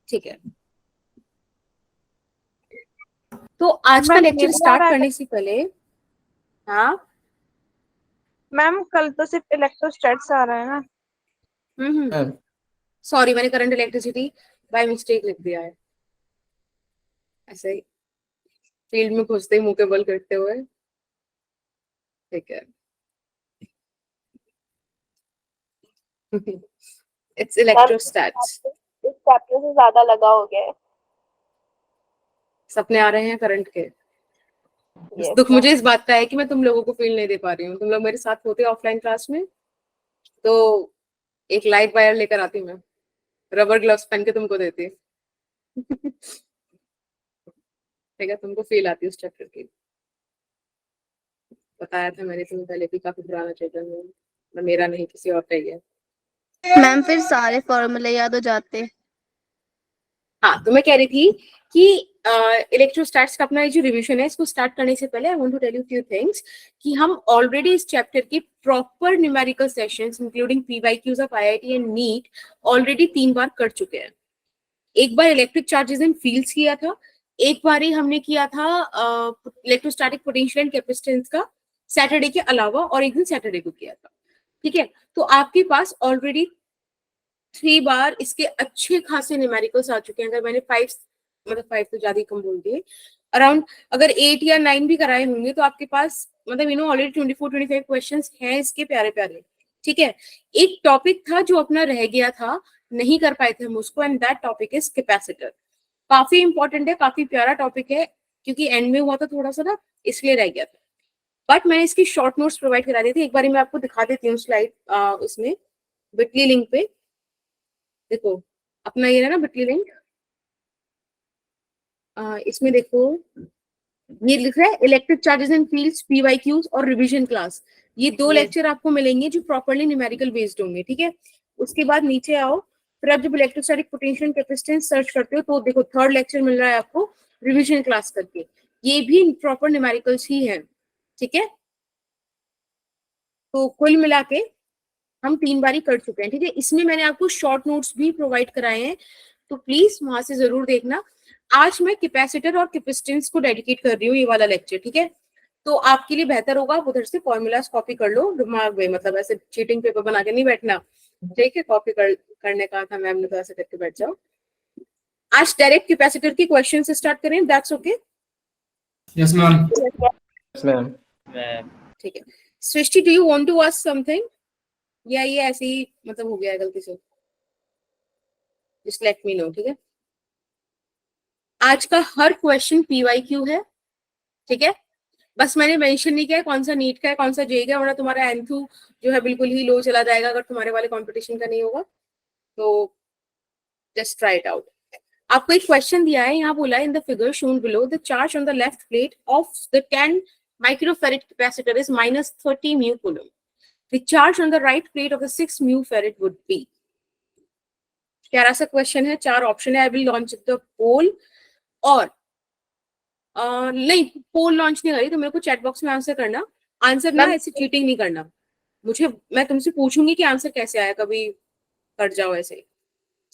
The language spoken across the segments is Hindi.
ठीक है, तो आज का लेक्चर स्टार्ट करने से पहले, हाँ मैम कल तो सिर्फ इलेक्ट्रोस्टैट्स आ रहा है ना। सॉरी, मैंने करंट इलेक्ट्रिसिटी बाय मिस्टेक लिख दिया है, ऐसे ही फील्ड में घुसते ही मुंह के बल करते हुए। ठीक है, इट्स इलेक्ट्रोस्टैट्स। इस चैप्टर से ज्यादा लगा हो गया है। सपने आ रहे हैं करंट के। Yes, दुख ma'am. मुझे इस बात का है कि मैं तुम लोगों को फील नहीं दे पा रही हूँ। तुम लोग मेरे साथ होते ऑफलाइन क्लास में तो एक लाइट वायर लेकर आती मैं, रबर ग्लव्स पहन के तुमको देती। ठीक है, तुमको फील आती उस चैप्टर की। बताया था मैंने तुम्हें पहले भी, काफी पुराना चैप्टर है, मेरा नहीं किसी और का ही है। मैम फिर सारे फॉर्मूले याद हो जाते। हाँ, तो मैं कह रही थी कि इलेक्ट्रोस्टैट्स का अपना ये जो रिवीजन है, इसको स्टार्ट करने से पहले I want to tell you few things कि हम ऑलरेडी इस चैप्टर की proper numerical sessions including PYQs of IIT and NEET already 3 बार कर चुके हैं। एक बार इलेक्ट्रिक चार्जेस एंड फील्ड्स किया था, एक बार ही हमने किया था इलेक्ट्रोस्टैटिक पोटेंशियल एंड कैपेसिटेंस का सैटरडे के अलावा, और एक दिन सैटरडे को किया था। ठीक है, तो आपके पास ऑलरेडी 3 बार इसके अच्छे खासे न्यूमेरिकल्स आ चुके हैं। अगर मैंने 5, मतलब 5 तो ज्यादा ही कम बोल दिए, अराउंड अगर 8 या 9 भी कराए होंगे तो आपके पास मतलब ऑलरेडी 24-25 क्वेश्चंस हैं इसके प्यारे प्यारे। ठीक है, एक टॉपिक था जो अपना रह गया था, नहीं कर पाए थे हम उसको, and that topic is capacitor. काफी इंपॉर्टेंट है, काफी प्यारा टॉपिक है, क्योंकि एंड में हुआ था थोड़ा सा ना, इसलिए रह गया था। बट मैंने इसकी शॉर्ट नोट्स प्रोवाइड करा दी थी। एक बार मैं आपको दिखा देती हूँ स्लाइड, उसमें बिटली लिंक पे देखो, अपना ये है ना बिटली लिंक, इसमें देखो ये लिख रहा है electric charges and fields PYQs और रिवीजन क्लास। ये 2 लेक्चर आपको मिलेंगे जो प्रॉपर्ली न्यूमेरिकल बेस्ड होंगे। ठीक है, उसके बाद नीचे आओ, फिर आप जब इलेक्ट्रोस्टैटिक पोटेंशियल कैपेसिटेंस सर्च करते हो तो देखो 3rd लेक्चर मिल रहा है आपको रिवीजन क्लास करके, ये भी प्रॉपर न्यूमेरिकल्स ही है। ठीक है, तो कुल मिला के हम 3 बार ही कर चुके हैं। ठीक है, इसमें मैंने आपको शॉर्ट नोट्स भी प्रोवाइड कराए हैं, तो प्लीज वहां से जरूर देखना। आज मैं कैपेसिटर और कैपेसिटेंस को डेडिकेट कर रही हूँ ये वाला लेक्चर। ठीक है, तो आपके लिए बेहतर होगा आप उधर से फॉर्मूलाज कॉपी कर लो दिमाग में, मतलब ऐसे चीटिंग पेपर बना के नहीं बैठना। ठीक है, कॉपी करने का था मैम ने, तो ऐसे करके बैठ जाओ। आज डायरेक्ट कैपेसिटर की क्वेश्चन से स्टार्ट करें, that's okay? Yes ma'am. Yes ma'am. ठीक है, Srishti do you want to ask something, या ये ऐसे ही मतलब हो गया है गलती से? Just let me know. ठीक है, आज का हर क्वेश्चन पीवाईक्यू है। ठीक है, बस मैंने मेंशन नहीं किया है कौन सा नीट का है कौन सा जेई का, वरना तुम्हारा एंथू जो है बिल्कुल ही लो चला जाएगा अगर तुम्हारे वाले कंपटीशन का नहीं होगा। तो जस्ट ट्राई इट आउट। आपको एक क्वेश्चन दिया है, यहाँ बोला है in the figure shown below the charge on the left plate of the 10 microfarad capacitor is -30 mu coulomb. The charge on the right plate of the 6 mu farad would be. प्यारा सा क्वेश्चन है, 4 ऑप्शन है। आई विल लॉन्च द पोल, और नहीं पोल लॉन्च नहीं करी तो मेरे को चैट बॉक्स में आंसर करना। आंसर ना ऐसे चीटिंग नहीं करना, मुझे मैं तुमसे पूछूंगी कि आंसर कैसे आया, कभी कर जाओ ऐसे।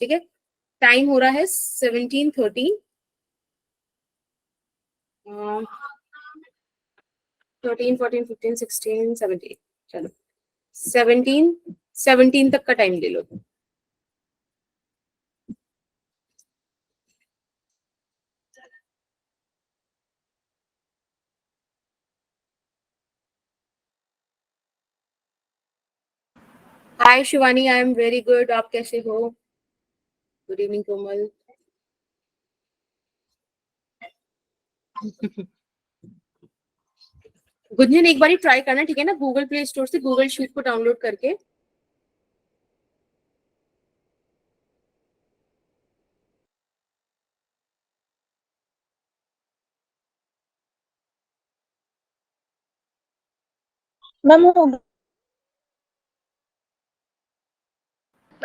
ठीक है, टाइम हो रहा है 17:30, 13, 14, 15, 16, 17, चलो 17 तक का टाइम ले लो। Hi Shivani, I am very good, आप कैसे हो? गुड इवनिंग कोमल। गुंजन एक बार ट्राई करना, ठीक है ना, गूगल प्ले स्टोर से गूगल शीट को डाउनलोड करके। मैम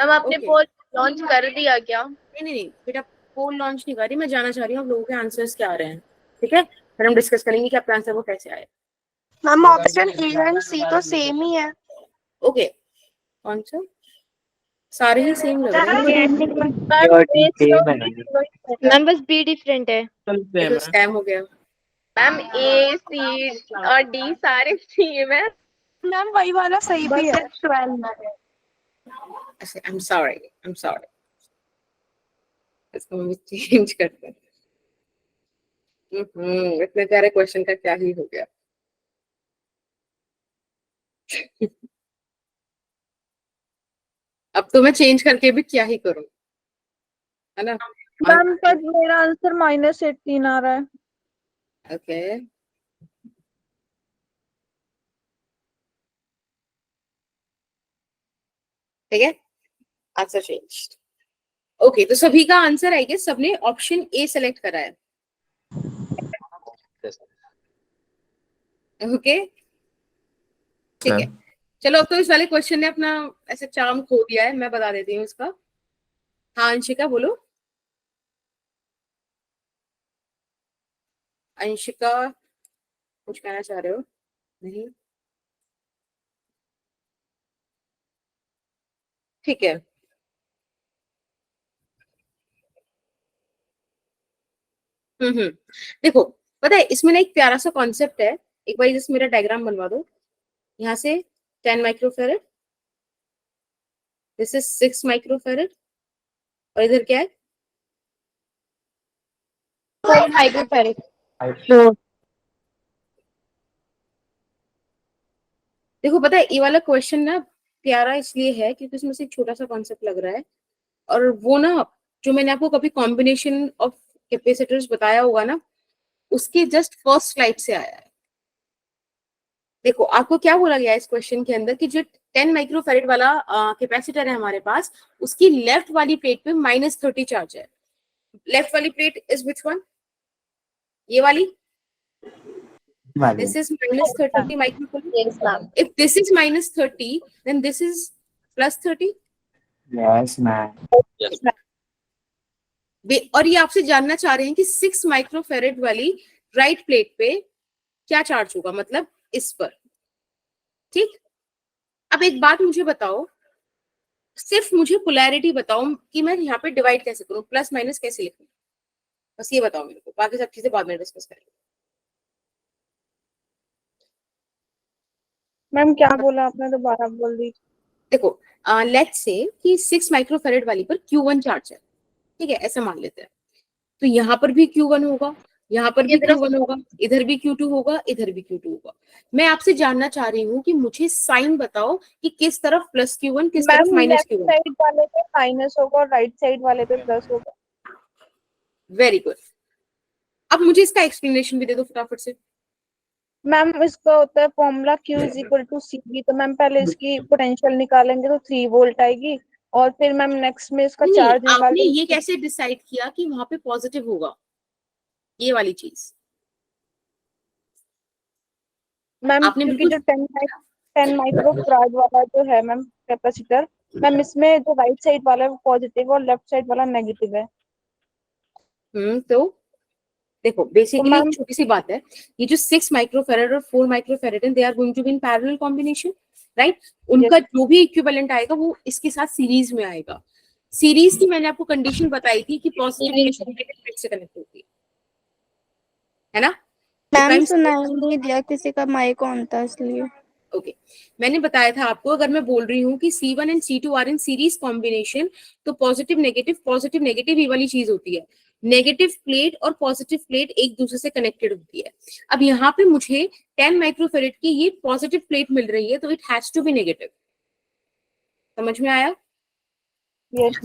आपने Okay. पोल लॉन्च कर दिया क्या? नहीं बेटा, पोल लॉन्च नहीं कर रही, मैं जानना चाह रही हूँ आप लोगों के आंसर्स क्या आ रहे हैं। ठीक है, फिर हम डिस्कस करेंगे कि आपका आंसर वो कैसे आए। मैम ऑप्शन ए एंड सी तो सेम ही है। ओके, कौन सा? सारे ही सेम लग रहे हैं। मैम बस बी डिफरेंट है। ये तो स्कैम हो गया। मैम ए सी और डी सारे सेम है। मैम वही वाला सही भी है। आई एम सॉरी इसको हम चेंज करते हैं। इतने सारे क्वेश्चन का क्या ही हो गया। अब तो मैं चेंज करके भी क्या ही करूं, है ना। मैम पर मेरा आंसर -18 आ रहा है। ओके ठीक है, आंसर चेंज। ओके तो सभी का आंसर आई गेस सबने ऑप्शन ए सेलेक्ट करा है। ओके ठीक है, चलो अब तो इस वाले क्वेश्चन ने अपना ऐसे चार्म खो दिया है, मैं बता देती हूँ इसका। हाँ अंशिका बोलो। अंशिका कुछ कहना चाह रहे हो? नहीं, ठीक है। हम्म, देखो पता है इसमें ना एक प्यारा सा कॉन्सेप्ट है। एक बार जैसे मेरा डायग्राम बनवा दो। यहाँ से 10 माइक्रोफेरेड, दिस इज 6 माइक्रोफेरेड, और इधर क्या है? 4 माइक्रोफैरेड। देखो पता है ये वाला क्वेश्चन ना प्यारा इसलिए है क्योंकि इसमें से एक छोटा सा कॉन्सेप्ट लग रहा है, और वो ना जो मैंने आपको कभी कॉम्बिनेशन ऑफ कैपेसिटर्स बताया होगा ना, उसके जस्ट फर्स्ट स्लाइड से आया है। देखो आपको क्या बोला गया है इस क्वेश्चन के अंदर कि जो 10 माइक्रोफेरेड वाला कैपेसिटर है हमारे पास, उसकी लेफ्ट वाली प्लेट पे -30 चार्ज है। लेफ्ट वाली प्लेट इज विच वन? ये वाली। This is -30 microfarad. Yes ma'am. If this is -30, then this is +30. Yes, ma'am. और ये आपसे जानना चाह रहे हैं कि 6 माइक्रोफेरेड वाली राइट प्लेट पे क्या चार्ज होगा, मतलब इस पर। ठीक, अब एक बात मुझे बताओ, सिर्फ मुझे पोलैरिटी बताओ कि मैं यहाँ पे डिवाइड कैसे करूं, प्लस माइनस कैसे लिखूं, बस ये बताओ मेरे को, बाकी सब चीजें बाद में डिस्कस करेंगे। मैम क्या बोला आपने, दोबारा बोल दी। देखो लेट्स से कि 6 माइक्रोफेरेड वाली पर Q1 चार्ज है, ठीक है, ऐसा मान लेते हैं। तो यहाँ पर भी Q1 होगा, यहाँ पर भी Q1 होगा, इधर भी Q2 होगा, इधर भी Q2 होगा। मैं आपसे जानना चाह रही हूँ कि मुझे साइन बताओ कि किस तरफ +Q1 किस तरफ मैम लेफ्ट -Q1। साइड वाले पे माइनस होगा और राइट साइड वाले पे प्लस होगा। वेरी गुड, अब मुझे इसका एक्सप्लेनेशन भी दे दो फटाफट से। मैम इसका होता है फॉर्मूला Q = CV। तो मैम पहले इसकी पोटेंशियल निकालेंगे तो 3 वोल्ट आएगी, और फिर मैम नेक्स्ट में इसका नहीं, चार्ज आपने निकालेंगे। ये कैसे डिसाइड किया कि वहां पे पॉजिटिव होगा, ये वाली चीज मैम आपने क्योंकि बिल्कुल। जो 10 माइक्रो फराड वाला जो है मैम कैपेसिटर, मैम इसमें जो राइट साइड वाला है वो पॉजिटिव और लेफ्ट साइड वाला नेगेटिव है। तो देखो तो बेसिकली एक मैम छोटी सी बात है, ये जो 6 माइक्रोफेरेड और 4 microfarad they are going to be in parallel combination, right. उनका जो भी इक्विवेलेंट आएगा वो इसके साथ सीरीज में आएगा। सीरीज की मैंने आपको कंडीशन बताई थी कि पॉजिटिव नेगेटिव प्लेट से कनेक्ट होती है ना। मैम सुनाई नहीं दिया, किसी का माइक ऑन था इसलिए। ओके मैंने बताया था आपको, अगर मैं बोल रही हूँ कि C1 and C2 are in series combination, तो पॉजिटिव नेगेटिव ये वाली चीज होती है। नेगेटिव प्लेट और पॉजिटिव प्लेट एक दूसरे से कनेक्टेड होती है। अब यहाँ पे मुझे 10 माइक्रोफेरेड की ये पॉजिटिव प्लेट मिल रही है, तो it has to be negative. समझ में आया? यस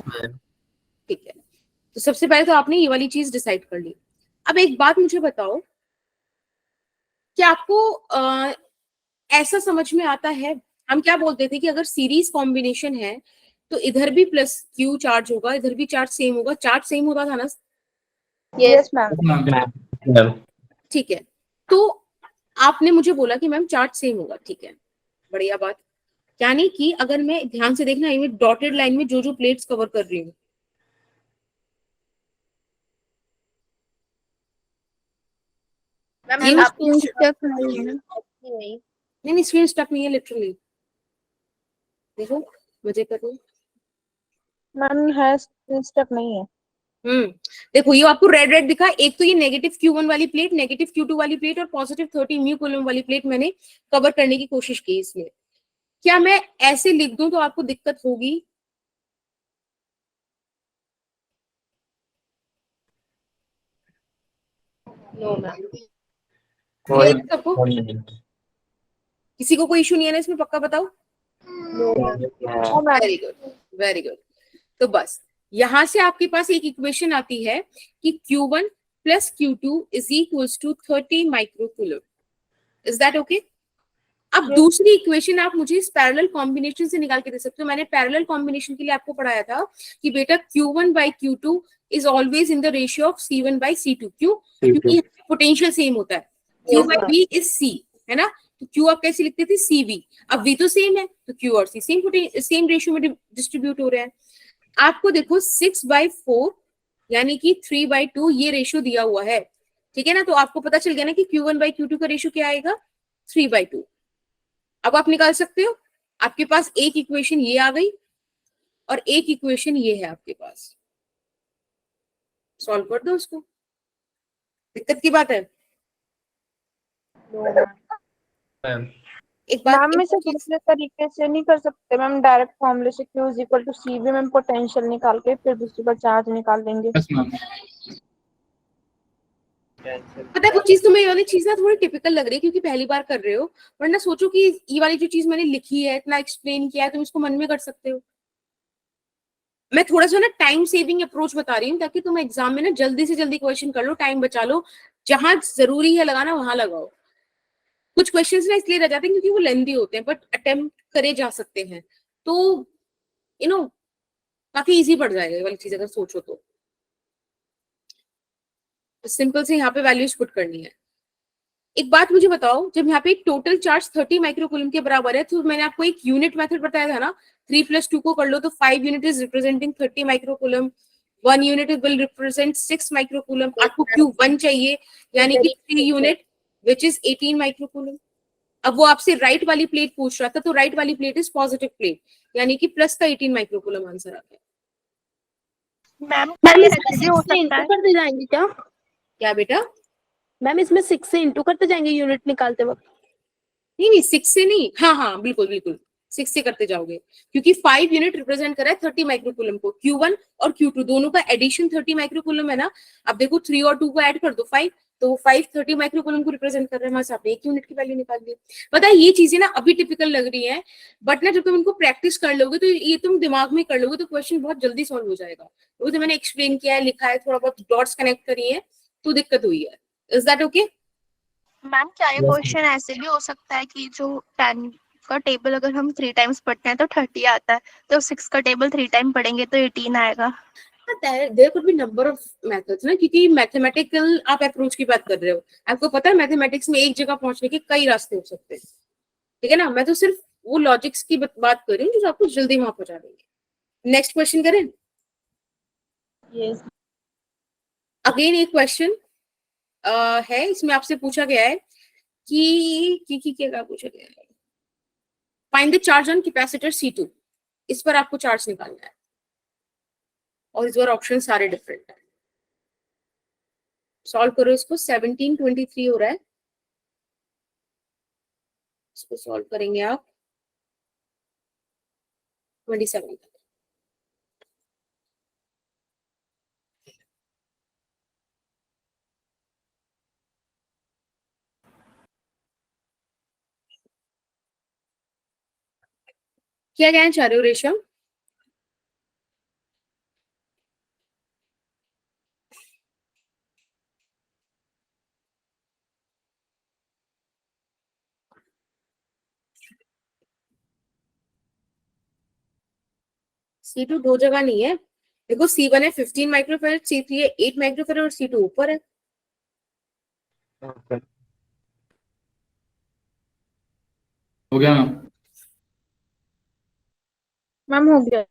ठीक है, तो सबसे पहले तो आपने ये वाली चीज डिसाइड कर ली। अब एक बात मुझे बताओ, क्या आपको ऐसा समझ में आता है, हम क्या बोलते थे कि अगर सीरीज कॉम्बिनेशन है तो इधर भी +Q चार्ज होगा, इधर भी चार्ज सेम होगा, चार्ज सेम होता था ना। Yes ma'am. Ma'am. ठीक है, तो आपने मुझे बोला कि मैम चार्ज सेम होगा, ठीक है, बढ़िया बात। यानी कि अगर मैं ध्यान से देखना, ये डॉटेड लाइन में जो जो प्लेट्स कवर कर रही हूँ, ये स्क्रीन स्टक नहीं है। नहीं स्क्रीन स्टक नहीं है, लिटरली देखो मजे कर रही हूँ। मैम है स्टेप नहीं है। देखो ये आपको रेड रेड दिखा, एक तो ये नेगेटिव Q1 वाली प्लेट, नेगेटिव Q2 वाली प्लेट और पॉजिटिव 30 म्यू कूलम वाली प्लेट मैंने कवर करने की कोशिश की इसमें। क्या मैं ऐसे लिख दूं तो आपको दिक्कत होगी? नो मैम, कोई क्लियर सबको? कोई नहीं। किसी को कोई इशू नहीं है ना इसमें, पक्का बताओ? No ma'am. Very good, very good. तो बस यहां से आपके पास एक इक्वेशन आती है कि Q1 plus Q2 is equals to 30 microcoulomb. Is that okay? अब Yes. दूसरी इक्वेशन आप मुझे इस पैरेलल कॉम्बिनेशन से निकाल के दे सकते हो। मैंने पैरेलल कॉम्बिनेशन के लिए आपको पढ़ाया था कि बेटा Q1 by Q2 is always in the ratio of C1 by C2। क्यों? क्योंकि पोटेंशियल सेम होता है। Q by V is C, है ना? तो Q आप कैसे लिखते थे? CV। अब V तो सेम है तो Q और C सेम रेशियो में डिस्ट्रीब्यूट हो रहे हैं। आपको देखो 6/4 यानी कि 3/2 ये रेशियो दिया हुआ है, ठीक है ना? तो आपको पता चल गया ना कि Q1 बाई Q2 का रेशियो क्या आएगा? 3/2। अब आप निकाल सकते हो, आपके पास एक इक्वेशन ये आ गई और एक इक्वेशन ये है आपके पास। सॉल्व कर दो उसको, दिक्कत की बात है? मैम एक बात मैम इसे दूसरे तरीके से नहीं कर सकते मैम, डायरेक्ट फॉर्मूले से Q इज इक्वल टू सी भी मैम पोटेंशियल निकाल के फिर दूसरी बार चार्ज निकाल देंगे। Yes, ma'am. पता है वो चीज तुम्हें, ये वाली चीज ना थोड़ी टिपिकल लग रही है क्योंकि पहली बार कर रहे हो, वरना सोचो कि ये वाली जो चीज मैंने लिखी है, इतना एक्सप्लेन किया है, तुम इसको मन में कर सकते हो। मैं थोड़ा सा ना टाइम सेविंग अप्रोच बता रही हूँ ताकि तुम एग्जाम में ना जल्दी से जल्दी क्वेश्चन कर लो, टाइम बचा लो, जहां जरूरी है लगाना वहां लगाओ। कुछ क्वेश्चंस ना इसलिए रह जाते हैं क्योंकि वो लेंदी होते हैं, बट अटेम्प्ट करे जा सकते हैं, तो यू नो काफी इजी पड़ जाएगा ये वाली चीज अगर सोचो तो। सिंपल से यहाँ पे वैल्यूज पुट करनी है। एक बात मुझे बताओ, जब यहाँ पे टोटल चार्ज 30 माइक्रोकूलम के बराबर है तो मैंने आपको एक यूनिट मेथड बताया था ना, 3+2 को कर लो तो 5 unit is representing 30 microcoulomb, 1 unit will represent 6 microcoulomb. आपको Q1 चाहिए यानी कि 3 यूनिट विच इज 18 माइक्रोकूलम। अब वो आपसे राइट वाली प्लेट पूछ रहा था, तो राइट वाली प्लेट इज पॉजिटिव प्लेट यानी कि प्लस का 18 माइक्रोकूलम आंसर आ गया। मैम मैम ये इसमें ऐसे भी 6 हो से सकता इंटू है। करते जाएंगे क्या? क्या बेटा? मैम इसमें 6 से इंटू करते जाएंगे यूनिट निकालते वक्त? नहीं नहीं, 6 से नहीं, हाँ हाँ बिल्कुल बिल्कुल 6 से करते जाओगे, क्योंकि 5 यूनिट रिप्रेजेंट कर रहा है 30 माइक्रोकूलम को। Q1 और Q2 दोनों का एडिशन 30 माइक्रोकूलम है ना। अब देखो 3 और 2 को ऐड कर दो 5, तो 5 30 माइक्रोकूलम को रिप्रेजेंट कर रहे हैं, वहां से आपने 1 यूनिट की वैल्यू निकाल दी। पता है ये चीजें ना अभी टिपिकल लग रही है, बट ना जब तुम इनको प्रैक्टिस कर लोगे तो ये तुम दिमाग में कर लोगे तो क्वेश्चन बहुत जल्दी सॉल्व हो जाएगा। वो तो मैंने एक्सप्लेन किया है, लिखा है, थोड़ा बहुत डॉट्स कनेक्ट करी है तो दिक्कत हुई है। Is that okay? मैम क्या ये क्वेश्चन ऐसे भी हो सकता है कि जो 10 का टेबल अगर हम 3 टाइम्स पढ़ते हैं तो 30 आता है, तो 6 का टेबल 3 टाइम पढ़ेंगे तो 18 आएगा? There could be number of methods ना, क्योंकि मैथमेटिकल आप अप्रोच की बात कर रहे हो। आपको पता है मैथमेटिक्स में एक जगह पहुंचने के कई रास्ते हो सकते हैं, ठीक है ना? मैं तो सिर्फ वो लॉजिक्स की बात कर रही हूँ जो आपको जल्दी वहां पहुंचा देंगे। नेक्स्ट क्वेश्चन करें। यस अगेन एक क्वेश्चन है, इसमें आपसे पूछा गया है कि क्या पूछा गया है? Find the charge on capacitor C2। इस पर आपको चार्ज निकालना है और इस बार ऑप्शन सारे डिफरेंट है। सॉल्व करो इसको। 1723 हो रहा है, इसको सॉल्व करेंगे आप 27 तक। क्या कहना चाह रहे हो रेशम? C2 दो जगह नहीं है, देखो C1 है 15 माइक्रोफेरेड, C3 है 8 माइक्रोफेरेड और C2 ऊपर है। हो गया मैम। मैम हो गया।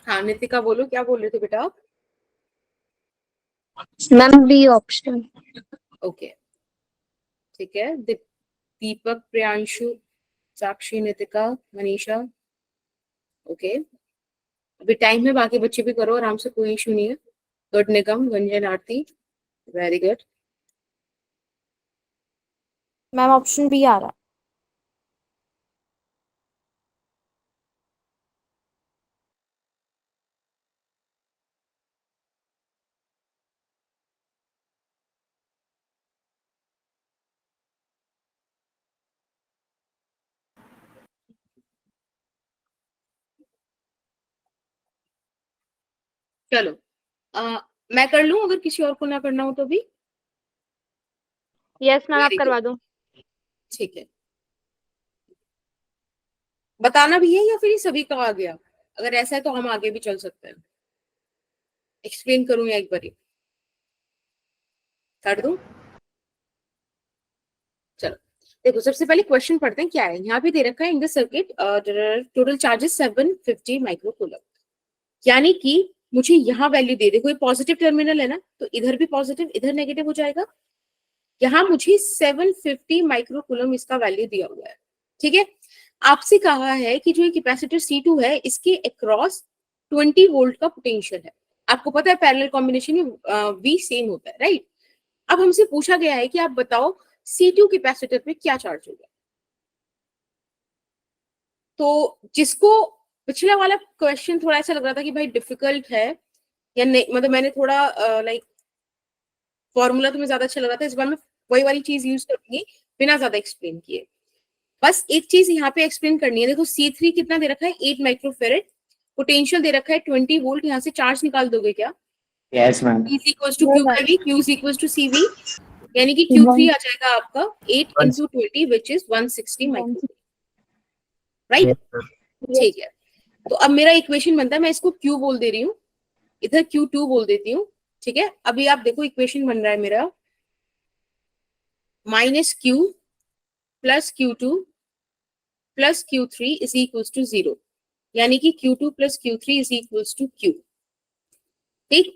हाँ नितिका बोलो, क्या बोल रहे थे बेटा आप? Ma'am B option. ओके ठीक है, दीपक, प्रियांशु, साक्षी, नितिका, मनीषा। ओके अभी टाइम है, बाकी बच्चे भी करो आराम से, कोई इशू नहीं है। Good Nigam, Gunjan, Aarti, very good. Ma'am option B आ रहा चलो मैं कर लूं अगर किसी और को ना करना हो तो भी। यस मैम, आप Very करवा good. दो। ठीक है, बताना भी है या फिर ये सभी का आ गया? अगर ऐसा है तो हम आगे भी चल सकते हैं। एक्सप्लेन करूं या एक बारी कर दूं? चलो देखो, सबसे पहले क्वेश्चन पढ़ते हैं क्या है। यहाँ पे दे रखा है in the circuit total charges 750 microcoulomb, यानी कि मुझे यहाँ वैल्यू दे दे। कोई पॉजिटिव टर्मिनल है ना, तो इधर भी पॉजिटिव इधर नेगेटिव हो जाएगा। यहाँ मुझे 750 माइक्रोकूलम इसका वैल्यू दिया हुआ है। ठीक है, आपसे कहा है कि जो ये कैपेसिटर C2 है इसके अक्रॉस 20 वोल्ट का पोटेंशियल है। आपको पता है पैरेलल कॉम्बिनेशन में V सेम होता है, राइट? अब हमसे पूछा गया है कि आप बताओ C2 कैपेसिटर पे क्या चार्ज होगा। तो जिसको पिछला वाला क्वेश्चन थोड़ा ऐसा लग रहा था कि भाई डिफिकल्ट है या नहीं, मतलब मैंने थोड़ा लाइक फॉर्मूला तुम्हें ज्यादा अच्छा लग रहा था, इस बार मैं वही वाली चीज यूज करूंगी बिना ज्यादा एक्सप्लेन किए। बस एक चीज यहाँ पे एक्सप्लेन करनी है। देखो C3 कितना दे रखा है, 8 माइक्रोफेरेड, पोटेंशियल दे रखा है 20 वोल्ट। यहाँ से चार्ज निकाल दोगे क्या? Yes ma'am. E is equals to Q by V, Q is equals to CV, यानी कि Q3 आ जाएगा आपका 8 into 20 which is 160 microfarad, right? ठीक है, तो अब मेरा इक्वेशन बनता है, मैं इसको Q बोल दे रही हूँ, इधर Q2 बोल देती हूँ। ठीक है, अभी आप देखो इक्वेशन बन रहा है मेरा -Q plus Q2 plus Q3 is equals to 0, यानी कि Q2 plus Q3 is equals to Q। ठीक,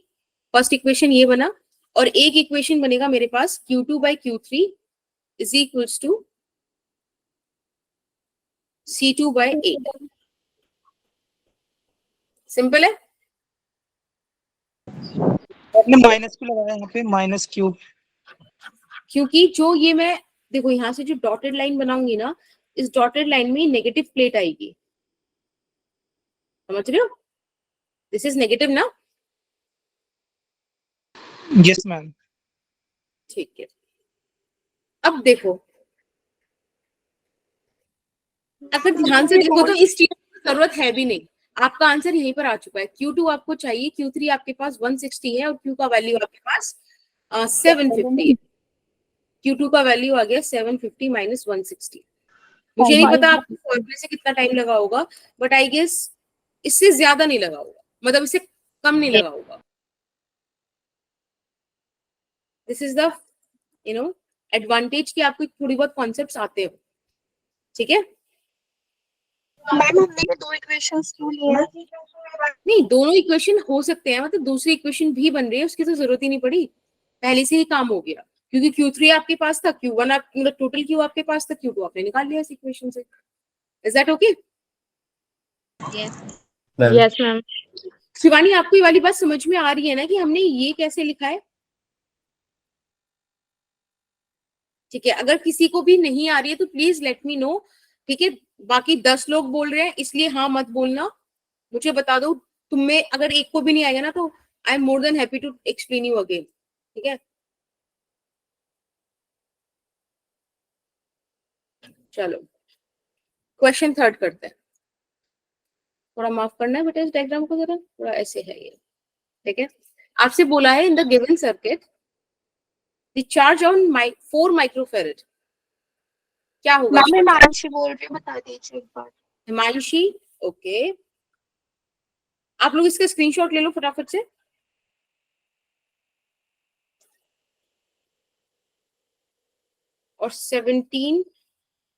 फर्स्ट इक्वेशन ये बना, और एक इक्वेशन बनेगा मेरे पास Q2 by Q3 is equals to C2 by 8। Simple है। आपने माइनस क्यों लगाया यहाँ पे, माइनस क्यू? क्योंकि जो ये मैं देखो यहाँ से जो डॉटेड लाइन बनाऊंगी ना, इस डॉटेड लाइन में नेगेटिव प्लेट आएगी, समझ रहे हो? दिस इज नेगेटिव ना। Yes ma'am. ठीक है, अब देखो अगर ध्यान से देखो तो इस चीज की जरूरत है भी नहीं, आपका आंसर यहीं पर आ चुका है। Q2 आपको चाहिए, Q3 आपके पास 160 है और Q का वैल्यू आपके पास 750 है। Q2 का वैल्यू आ गया 750 माइनस 160। मुझे नहीं पता आपको फॉर्मूले से कितना टाइम लगा होगा, बट आई गेस इससे ज्यादा नहीं लगा होगा, मतलब इससे कम नहीं लगा होगा। दिस इज द एडवांटेज कि आपको थोड़ी बहुत कॉन्सेप्ट्स आते हो। ठीक है, मैम हमने दो इक्वेशंस क्यों लिए हैं? नहीं दोनों इक्वेशन हो सकते हैं, मतलब दूसरी इक्वेशन भी बन रही है, उसकी तो जरूरत ही नहीं पड़ी, पहले से ही काम हो गया। क्योंकि Q3 आपके पास था, Q1 आप मतलब टोटल Q आपके पास था, Q2 आपने निकाल लिया इस इक्वेशन से। Is that okay? Yes ma'am. Shivani आपको ये वाली बात समझ में आ रही है ना कि हमने ये कैसे लिखा है? ठीक है, अगर किसी को भी नहीं आ रही है तो प्लीज लेट मी नो। ठीक है, बाकी 10 लोग बोल रहे हैं इसलिए हाँ मत बोलना, मुझे बता दो। तुम में अगर एक को भी नहीं आएगा ना तो I am more than happy to explain you again. ठीक है, चलो क्वेश्चन थर्ड करते हैं। थोड़ा माफ करना है बेटा इस डायग्राम को, जरा थोड़ा ऐसे है ये। ठीक है, आपसे बोला है in the given circuit the charge on 4 microfarad क्या होगा? मैम हिमांशी बोल रही हूँ, बता दीजिए एक बार। हिमांशी, ओके आप लोग इसका स्क्रीनशॉट ले लो फटाफट से। और 17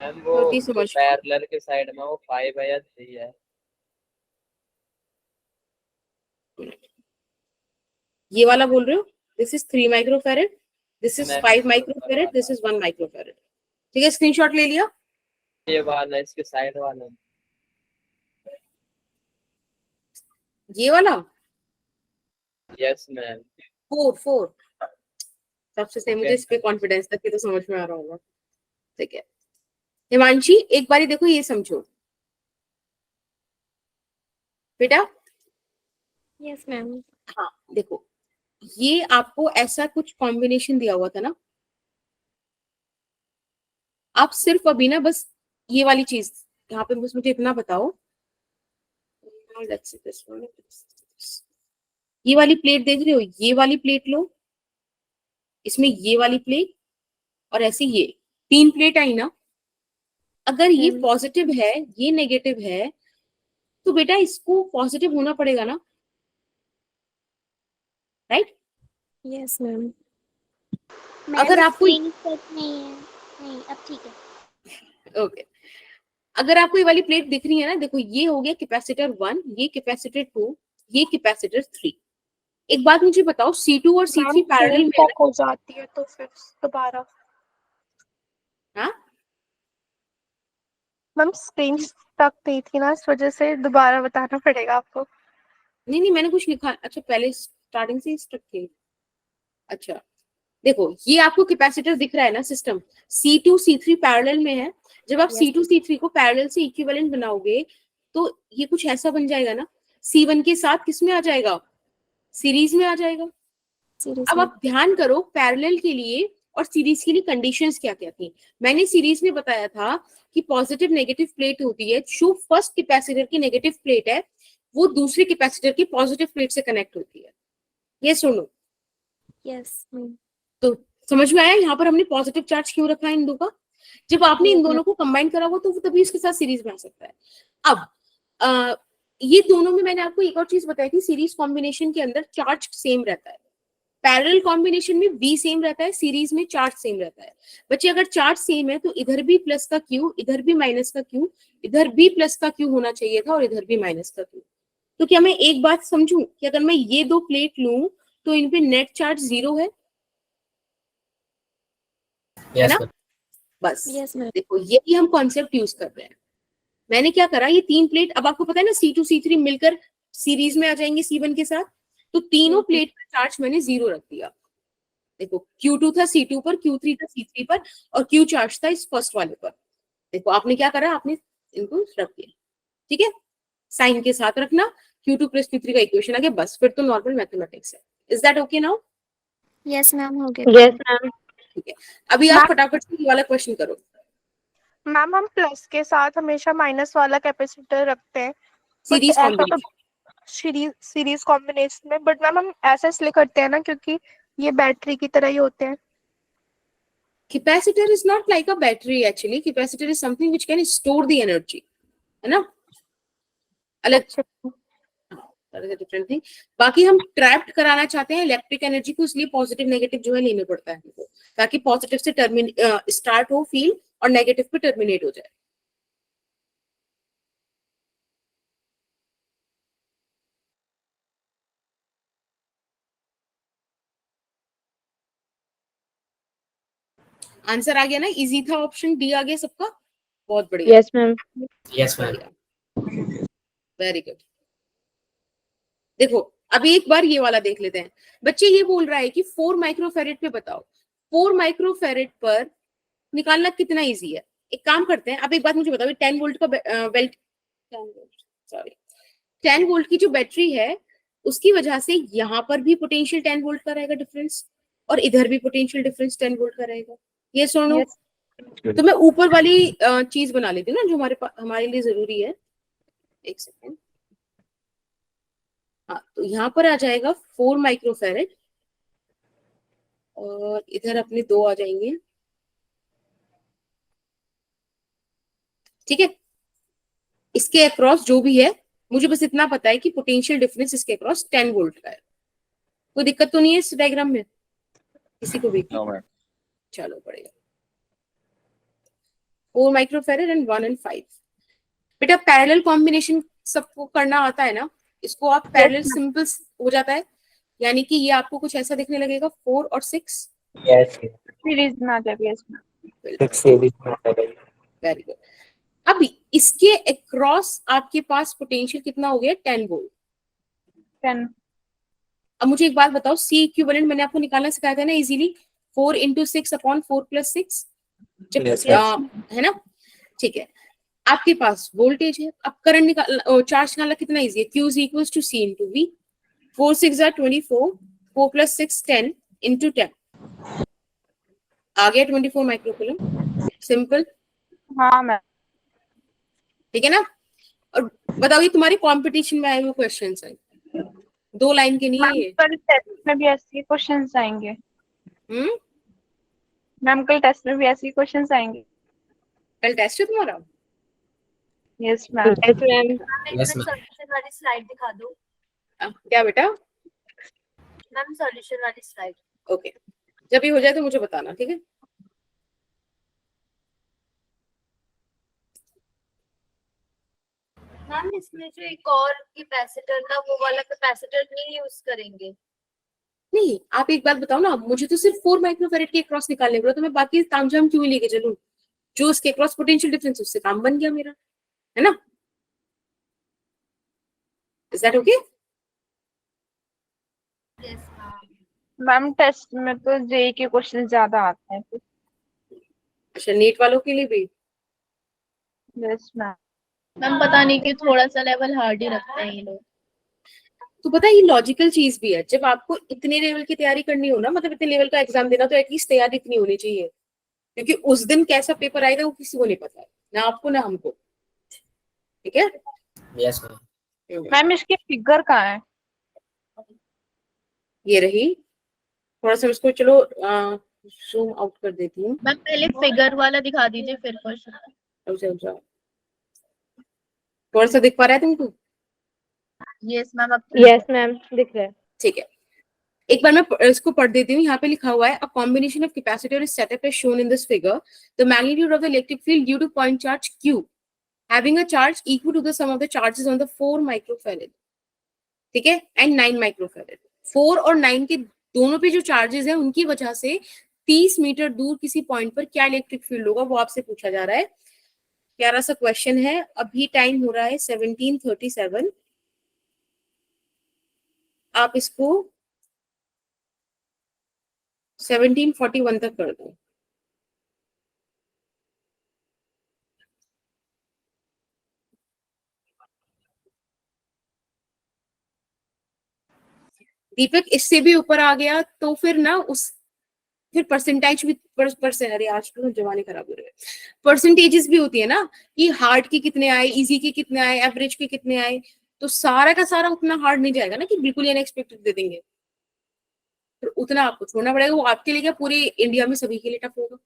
वो 30 समझ पैरेलल के साइड में वो 5 है या 3 है? ये वाला बोल रहे हो, this is 3 microfarad, this is 5 microfarad, this is 1 microfarad. ठीक है, स्क्रीनशॉट ले लिया। ये वाला इसके साइड वाला। ये वाला यस मैम। 4 सबसे सही, मुझे इस पे कॉन्फिडेंस था कि तो समझ में आ रहा होगा। ठीक है हिमांशी, एक बारी देखो ये समझो बेटा। Yes ma'am. हाँ देखो, ये आपको ऐसा कुछ कॉम्बिनेशन दिया हुआ था ना, आप सिर्फ अभी ना बस ये वाली चीज यहाँ पे बस मुझे इतना बताओ, ये वाली प्लेट देख रहे हो, ये वाली प्लेट लो, इसमें ये वाली प्लेट और ऐसे ये 3 प्लेट आई ना। अगर ये पॉजिटिव है, ये नेगेटिव है, तो बेटा इसको पॉजिटिव होना पड़ेगा ना, राइट? Yes ma'am. अगर आपको नहीं है, नहीं अब ठीक है। ओके, अगर आपको ये वाली प्लेट दिख रही है ना, देखो ये हो गया कैपेसिटर 1, ये कैपेसिटर 2, ये कैपेसिटर 3। एक बात मुझे बताओ, C2 और C3 पैरेलल में है ना? हो जाती है तो फिर दोबारा हाँ मैम स्क्रीन तक नहीं थी ना, इस वजह से दोबारा बताना पड़ेगा आपको। नहीं मैंने कुछ लिखा, अच्छा पहले स्टार्टिंग से स्टक थी। अच्छा देखो, ये आपको कैपेसिटर दिख रहा है ना, सिस्टम C2 C3 पैरेलल में है। जब आप C2 C3 को पैरेलल से इक्विवेलेंट बनाओगे तो ये कुछ ऐसा बन जाएगा ना, C1 के साथ किस में आ जाएगा, सीरीज में आ जाएगा। अब आप ध्यान करो, पैरेलल के लिए और सीरीज के लिए कंडीशंस क्या क्या थी। मैंने सीरीज में बताया था कि पॉजिटिव नेगेटिव प्लेट होती है, जो फर्स्ट कैपेसिटर की नेगेटिव प्लेट है वो दूसरे कैपेसिटर की पॉजिटिव प्लेट से कनेक्ट होती है। ये सुनो, यस मैम। तो समझ में आया यहाँ पर हमने पॉजिटिव चार्ज क्यों रखा है इन दो का। जब आपने इन दोनों को कंबाइन करा हुआ तो वो तभी उसके साथ सीरीज में आ सकता है। अब ये दोनों में मैंने आपको एक और चीज बताई थी, सीरीज कॉम्बिनेशन के अंदर चार्ज सेम रहता है, पैरेलल कॉम्बिनेशन में V सेम रहता है, सीरीज में चार्ज सेम रहता है। बच्चे अगर चार्ज सेम है तो इधर भी प्लस का Q, इधर भी माइनस का Q, इधर भी प्लस का Q होना चाहिए था और इधर भी माइनस का Q। तो क्या मैं एक बात समझूं कि अगर मैं ये दो प्लेट लूं तो इन पे नेट चार्ज 0 है यस ना? बस यस मैम। देखो, यही हम कॉन्सेप्ट यूज कर रहे हैं। मैंने क्या करा, ये 3 प्लेट, अब आपको पता है ना C2 C3 मिलकर सीरीज में आ जाएंगे C1 के साथ, तो तीनों प्लेट का चार्ज मैंने 0 रख दिया। देखो Q2 था C2 पर, Q3 था C3 पर और Q चार्ज था इस फर्स्ट वाले पर। देखो आपने क्या करा, आपने इनको रख दिया। ठीक है, साइन के साथ रखना, Q2 प्लस Q3 का इक्वेशन आ गया, बस फिर तो नॉर्मल मैथमेटिक्स है। Is that okay now? Yes ma'am हो गया। Yes ma'am. ठीक है, अभी आप फटाफट से ये वाला क्वेश्चन करो। मैम हम प्लस के साथ हमेशा माइनस वाला कैपेसिटर रखते हैं, सीरीज कॉम्बिनेशन, सीरीज कॉम्बिनेशन में, बट मैम हम ऐसा इसलिए करते हैं ना क्योंकि ये बैटरी की तरह ही होते हैं। capacitor is not like a battery actually. Capacitor is something which can store the energy, है ना? अलग डिफरेंट थिंग। बाकी हम ट्रैप्ड कराना चाहते हैं इलेक्ट्रिक एनर्जी को, इसलिए पॉजिटिव नेगेटिव जो है लेने पड़ता है हमको, ताकि पॉजिटिव से स्टार्ट हो फील्ड और नेगेटिव पे टर्मिनेट हो जाए। आंसर आ गया ना, इजी था, ऑप्शन डी आ गया सबका, बहुत बढ़िया। Yes ma'am. Yes ma'am. Very good. देखो अभी एक बार ये वाला देख लेते हैं। बच्चे ये बोल रहा है कि 4 माइक्रोफेरेड पे बताओ, 4 माइक्रोफेरेड पर निकालना कितना इजी है। एक काम करते हैं, अब एक बात मुझे बताओ, 10 वोल्ट का बेल्ट, सॉरी 10 वोल्ट की जो बैटरी है उसकी वजह से यहाँ पर भी पोटेंशियल 10 वोल्ट का रहेगा डिफरेंस, और इधर भी पोटेंशियल डिफरेंस 10 वोल्ट का रहेगा। ये सुनो, तो मैं ऊपर वाली चीज बना लेती हूँ ना जो हमारे लिए जरूरी है। एक सेकेंड, हाँ तो यहाँ पर आ जाएगा 4 माइक्रोफेरेड और इधर अपने 2 आ जाएंगे। ठीक है, इसके अक्रॉस जो भी है, मुझे बस इतना पता है कि पोटेंशियल डिफरेंस इसके अक्रॉस 10 वोल्ट का है। कोई दिक्कत तो नहीं है इस डायग्राम में किसी को भी? चलो बढ़िया। 4 माइक्रोफेरेड एंड 1 and 5। बेटा पैरेलल कॉम्बिनेशन सबको करना आता है ना, इसको आप पैरेलल सिंपल हो जाता है, यानी कि ये आपको कुछ ऐसा दिखने लगेगा 4 और 6। Yes. सीरीज में आ जाएगा इसमें। 6 series में आता है। Very good. अब इसके अक्रॉस आपके पास पोटेंशियल कितना हो गया? 10 वोल्ट। 10। अब मुझे एक बात बताओ, सी इक्विवेलेंट मैंने आपको निकालना सिखाया था ना इजीली, 4 × 6 अपॉन 4 + 6, Yes, है ना? ठीक है, आपके पास वोल्टेज है, अब करंट निकाल, चार्ज निकालना कितना इजी है? Q = C × V। 4 × 6 = 24, 4 + 6 10 × 10 आ गया 24 माइक्रोकूलम। सिंपल, हाँ मैम। ठीक है ना? और बताओ, ये तुम्हारे कंपटीशन में आए हुए क्वेश्चंस हैं, 2 लाइन के नहीं है मैम ये। कल टेस्ट में भी ऐसे ही क्वेश्चंस आएंगे। हम्म, मैम कल टेस्ट में भी ऐसे ही क्वेश्चंस आएंगे। कल टेस्ट है तुम्हारा? Yes ma'am. Yes ma'am. Yes, ma'am. Solution वाली स्लाइड दिखा दो क्या बेटा? मैम, सॉल्यूशन वाली स्लाइड। ओके, जब भी हो जाए तो मुझे बताना, ठीक है? मैम इसमें जो एक और कैपेसिटर था, वो वाला कैपेसिटर नहीं यूज करेंगे। नहीं, आप एक बात बताओ ना, मुझे तो सिर्फ 4 माइक्रोफैरेड के क्रॉस निकालने पड़े, तो मैं बाकी तामझाम क्यों ही लेके चलूं? जो उसके क्रॉस पोटेंशियल डिफरेंस, उससे काम बन गया मेरा, है ना? Is that okay? Yes ma'am. Ma'am test में तो जेई के क्वेश्चन ज्यादा आते हैं। अच्छा, नीट वालों के लिए भी? Yes ma'am. मैम पता नहीं कि थोड़ा सा लेवल हार्ड ही रखते हैं ये लोग। तो पता है, ये लॉजिकल चीज भी है, जब आपको इतने लेवल की तैयारी करनी हो ना, मतलब इतने लेवल का एग्जाम देना, तो एटलीस्ट तैयारी इतनी होनी चाहिए, क्योंकि उस दिन कैसा पेपर आएगा वो किसी को नहीं पता है, ना आपको ना हमको, ठीक है? Yes, ma'am. मैम इसकी फिगर कहाँ है? ये रही, थोड़ा सा इसको चलो जूम आउट कर देती हूँ। मैम पहले फिगर वाला दिखा दीजिए फिर क्वेश्चन। अच्छा, थोड़ा सा दिख पा रहा है तुमको? यस मैम अब यस मैम, दिख रहा है। ठीक है, एक बार मैं इसको पढ़ देती हूँ। यहाँ पे लिखा हुआ है, a combination of capacitor is set up as shown in this figure, the magnitude of the electric field due to point charge Q having a charge equal to the sum of the charges on the 4 microfarad, ठीक है, एंड 9 माइक्रोफैरेड। 4 और 9 के दोनों पे जो चार्जेस है, उनकी वजह से 30 मीटर दूर किसी पॉइंट पर क्या इलेक्ट्रिक फील्ड होगा, वो आपसे पूछा जा रहा है। प्यारा सा क्वेश्चन है। अभी टाइम हो रहा है 17:37। आप इसको 17:41 तक कर दो। दीपक इससे भी ऊपर आ गया तो फिर ना उस फिर परसेंटेज भी अरे आज तो जमाने खराब हो रहे हैं। परसेंटेजेस भी होती है ना, कि हार्ड के कितने आए, इजी के कितने आए, एवरेज के कितने आए, तो सारा का सारा उतना हार्ड नहीं जाएगा ना कि बिल्कुल अनएक्सपेक्टेड दे देंगे, फिर उतना आपको छोड़ना पड़ेगा। वो आपके लिए क्या, पूरे इंडिया में सभी के लिए टफ होगा।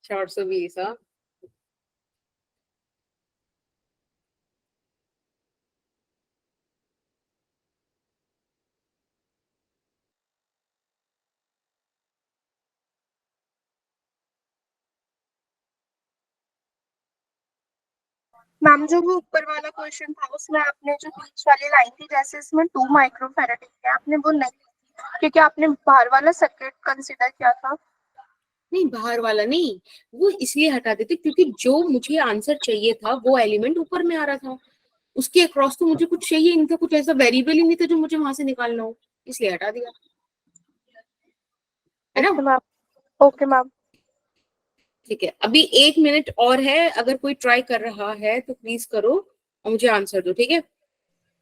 चार सौ बीस। हाँ, मैम जो वो ऊपर वाला क्वेश्चन था उसमें आपने जो बीच वाली लाइन थी जैसे इसमें 2 माइक्रोफैराड है आपने वो नहीं लिखी, क्योंकि आपने बाहर वाला सर्किट कंसीडर किया था। नहीं, बाहर वाला नहीं, वो इसलिए हटा देते क्योंकि जो मुझे आंसर चाहिए था वो एलिमेंट ऊपर में आ रहा था, उसके अक्रॉस तो मुझे कुछ चाहिए नहीं था, कुछ ऐसा वेरिएबल ही नहीं था जो मुझे वहां से निकालना हो, इसलिए हटा दिया, है ना। Okay ma'am. Okay ma'am. ठीक है, अभी 1 मिनट और है, अगर कोई ट्राई कर रहा है तो प्लीज करो और मुझे आंसर दो, ठीक है।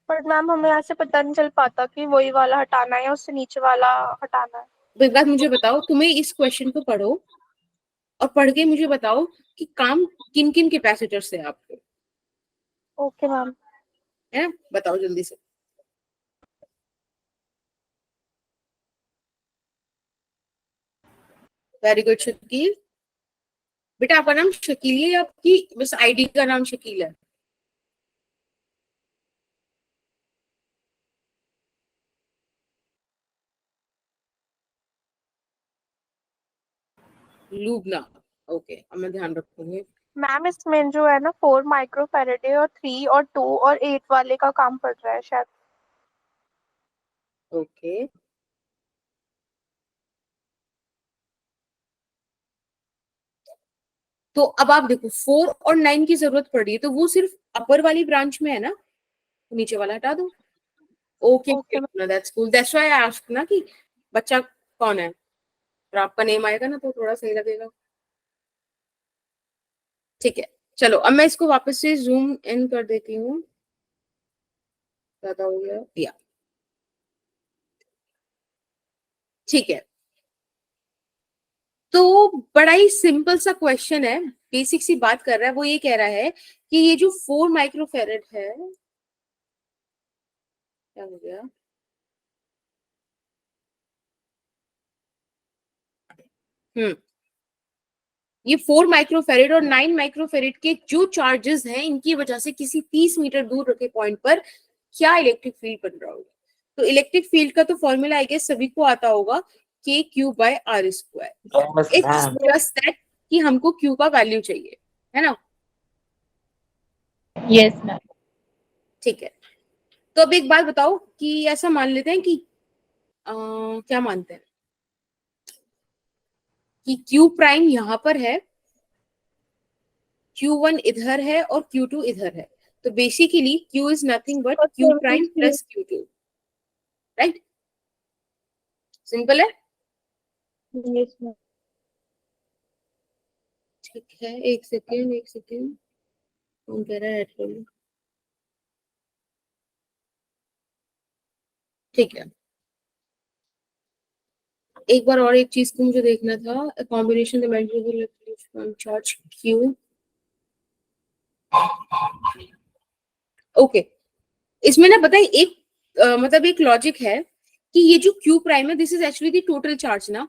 पर मैम हमें ऐसे पता नहीं चल पाता कि वही वाला हटाना है या उससे नीचे वाला हटाना है। तो एक बात मुझे बताओ, तुम्हें इस क्वेश्चन को पढ़ो और पढ़ के मुझे बताओ कि काम किन किन कैपेसिटर से है आपको, ओके मैम। है ना, बताओ जल्दी से। Very good Shakeel. बेटा आपका नाम शकील है या आपकी बस आईडी का नाम शकील है? लूबना, ओके, अब मैं ध्यान रखूंगी। मैम इसमें जो है ना 4 माइक्रोफैराड और 3 और 2 और 8 वाले का काम पड़ रहा है शायद। ओके, तो अब आप देखो 4 और 9 की जरूरत पड़ रही है, तो वो सिर्फ अपर वाली ब्रांच में है ना, तो नीचे वाला हटा दो। Okay, okay that's cool, that's why I asked ना कि बच्चा कौन है, और आपका नेम आएगा ना तो थोड़ा सही लगेगा। ठीक है, चलो अब मैं इसको वापस से जूम इन कर देती हूँ, ज्यादा हो गया या, ठीक है। तो बड़ा ही सिंपल सा क्वेश्चन है, बेसिक सी बात कर रहा है, वो ये कह रहा है कि ये जो 4 माइक्रोफेरेड है, क्या हो गया, ये 4 माइक्रोफेरेड और 9 माइक्रोफेरेड के जो चार्जेस हैं, इनकी वजह से किसी 30 मीटर दूर रखे पॉइंट पर क्या इलेक्ट्रिक फील्ड बन रहा होगा। तो इलेक्ट्रिक फील्ड का तो फॉर्मूला आई गेस सभी को आता होगा, k Q by R square, it's just that कि हमको क्यू का वैल्यू चाहिए, है ना। Yes ma'am. ठीक है, तो अब एक बात बताओ कि ऐसा मान लेते हैं कि क्या मानते हैं कि क्यू प्राइम यहां पर है, Q1 इधर है और Q2 इधर है, तो basically Q is nothing but Q prime plus Q2, right, simple है। Yes ma'am. ठीक है, एक सेकेंड, कौन कह रहा है ऐड कर लो। ठीक है, एक बार और एक चीज को मुझे देखना था, कॉम्बिनेशन चार्ज Q, ओके। इसमें ना बताइए एक मतलब एक लॉजिक है कि ये जो Q प्राइम है this is actually the total charge ना,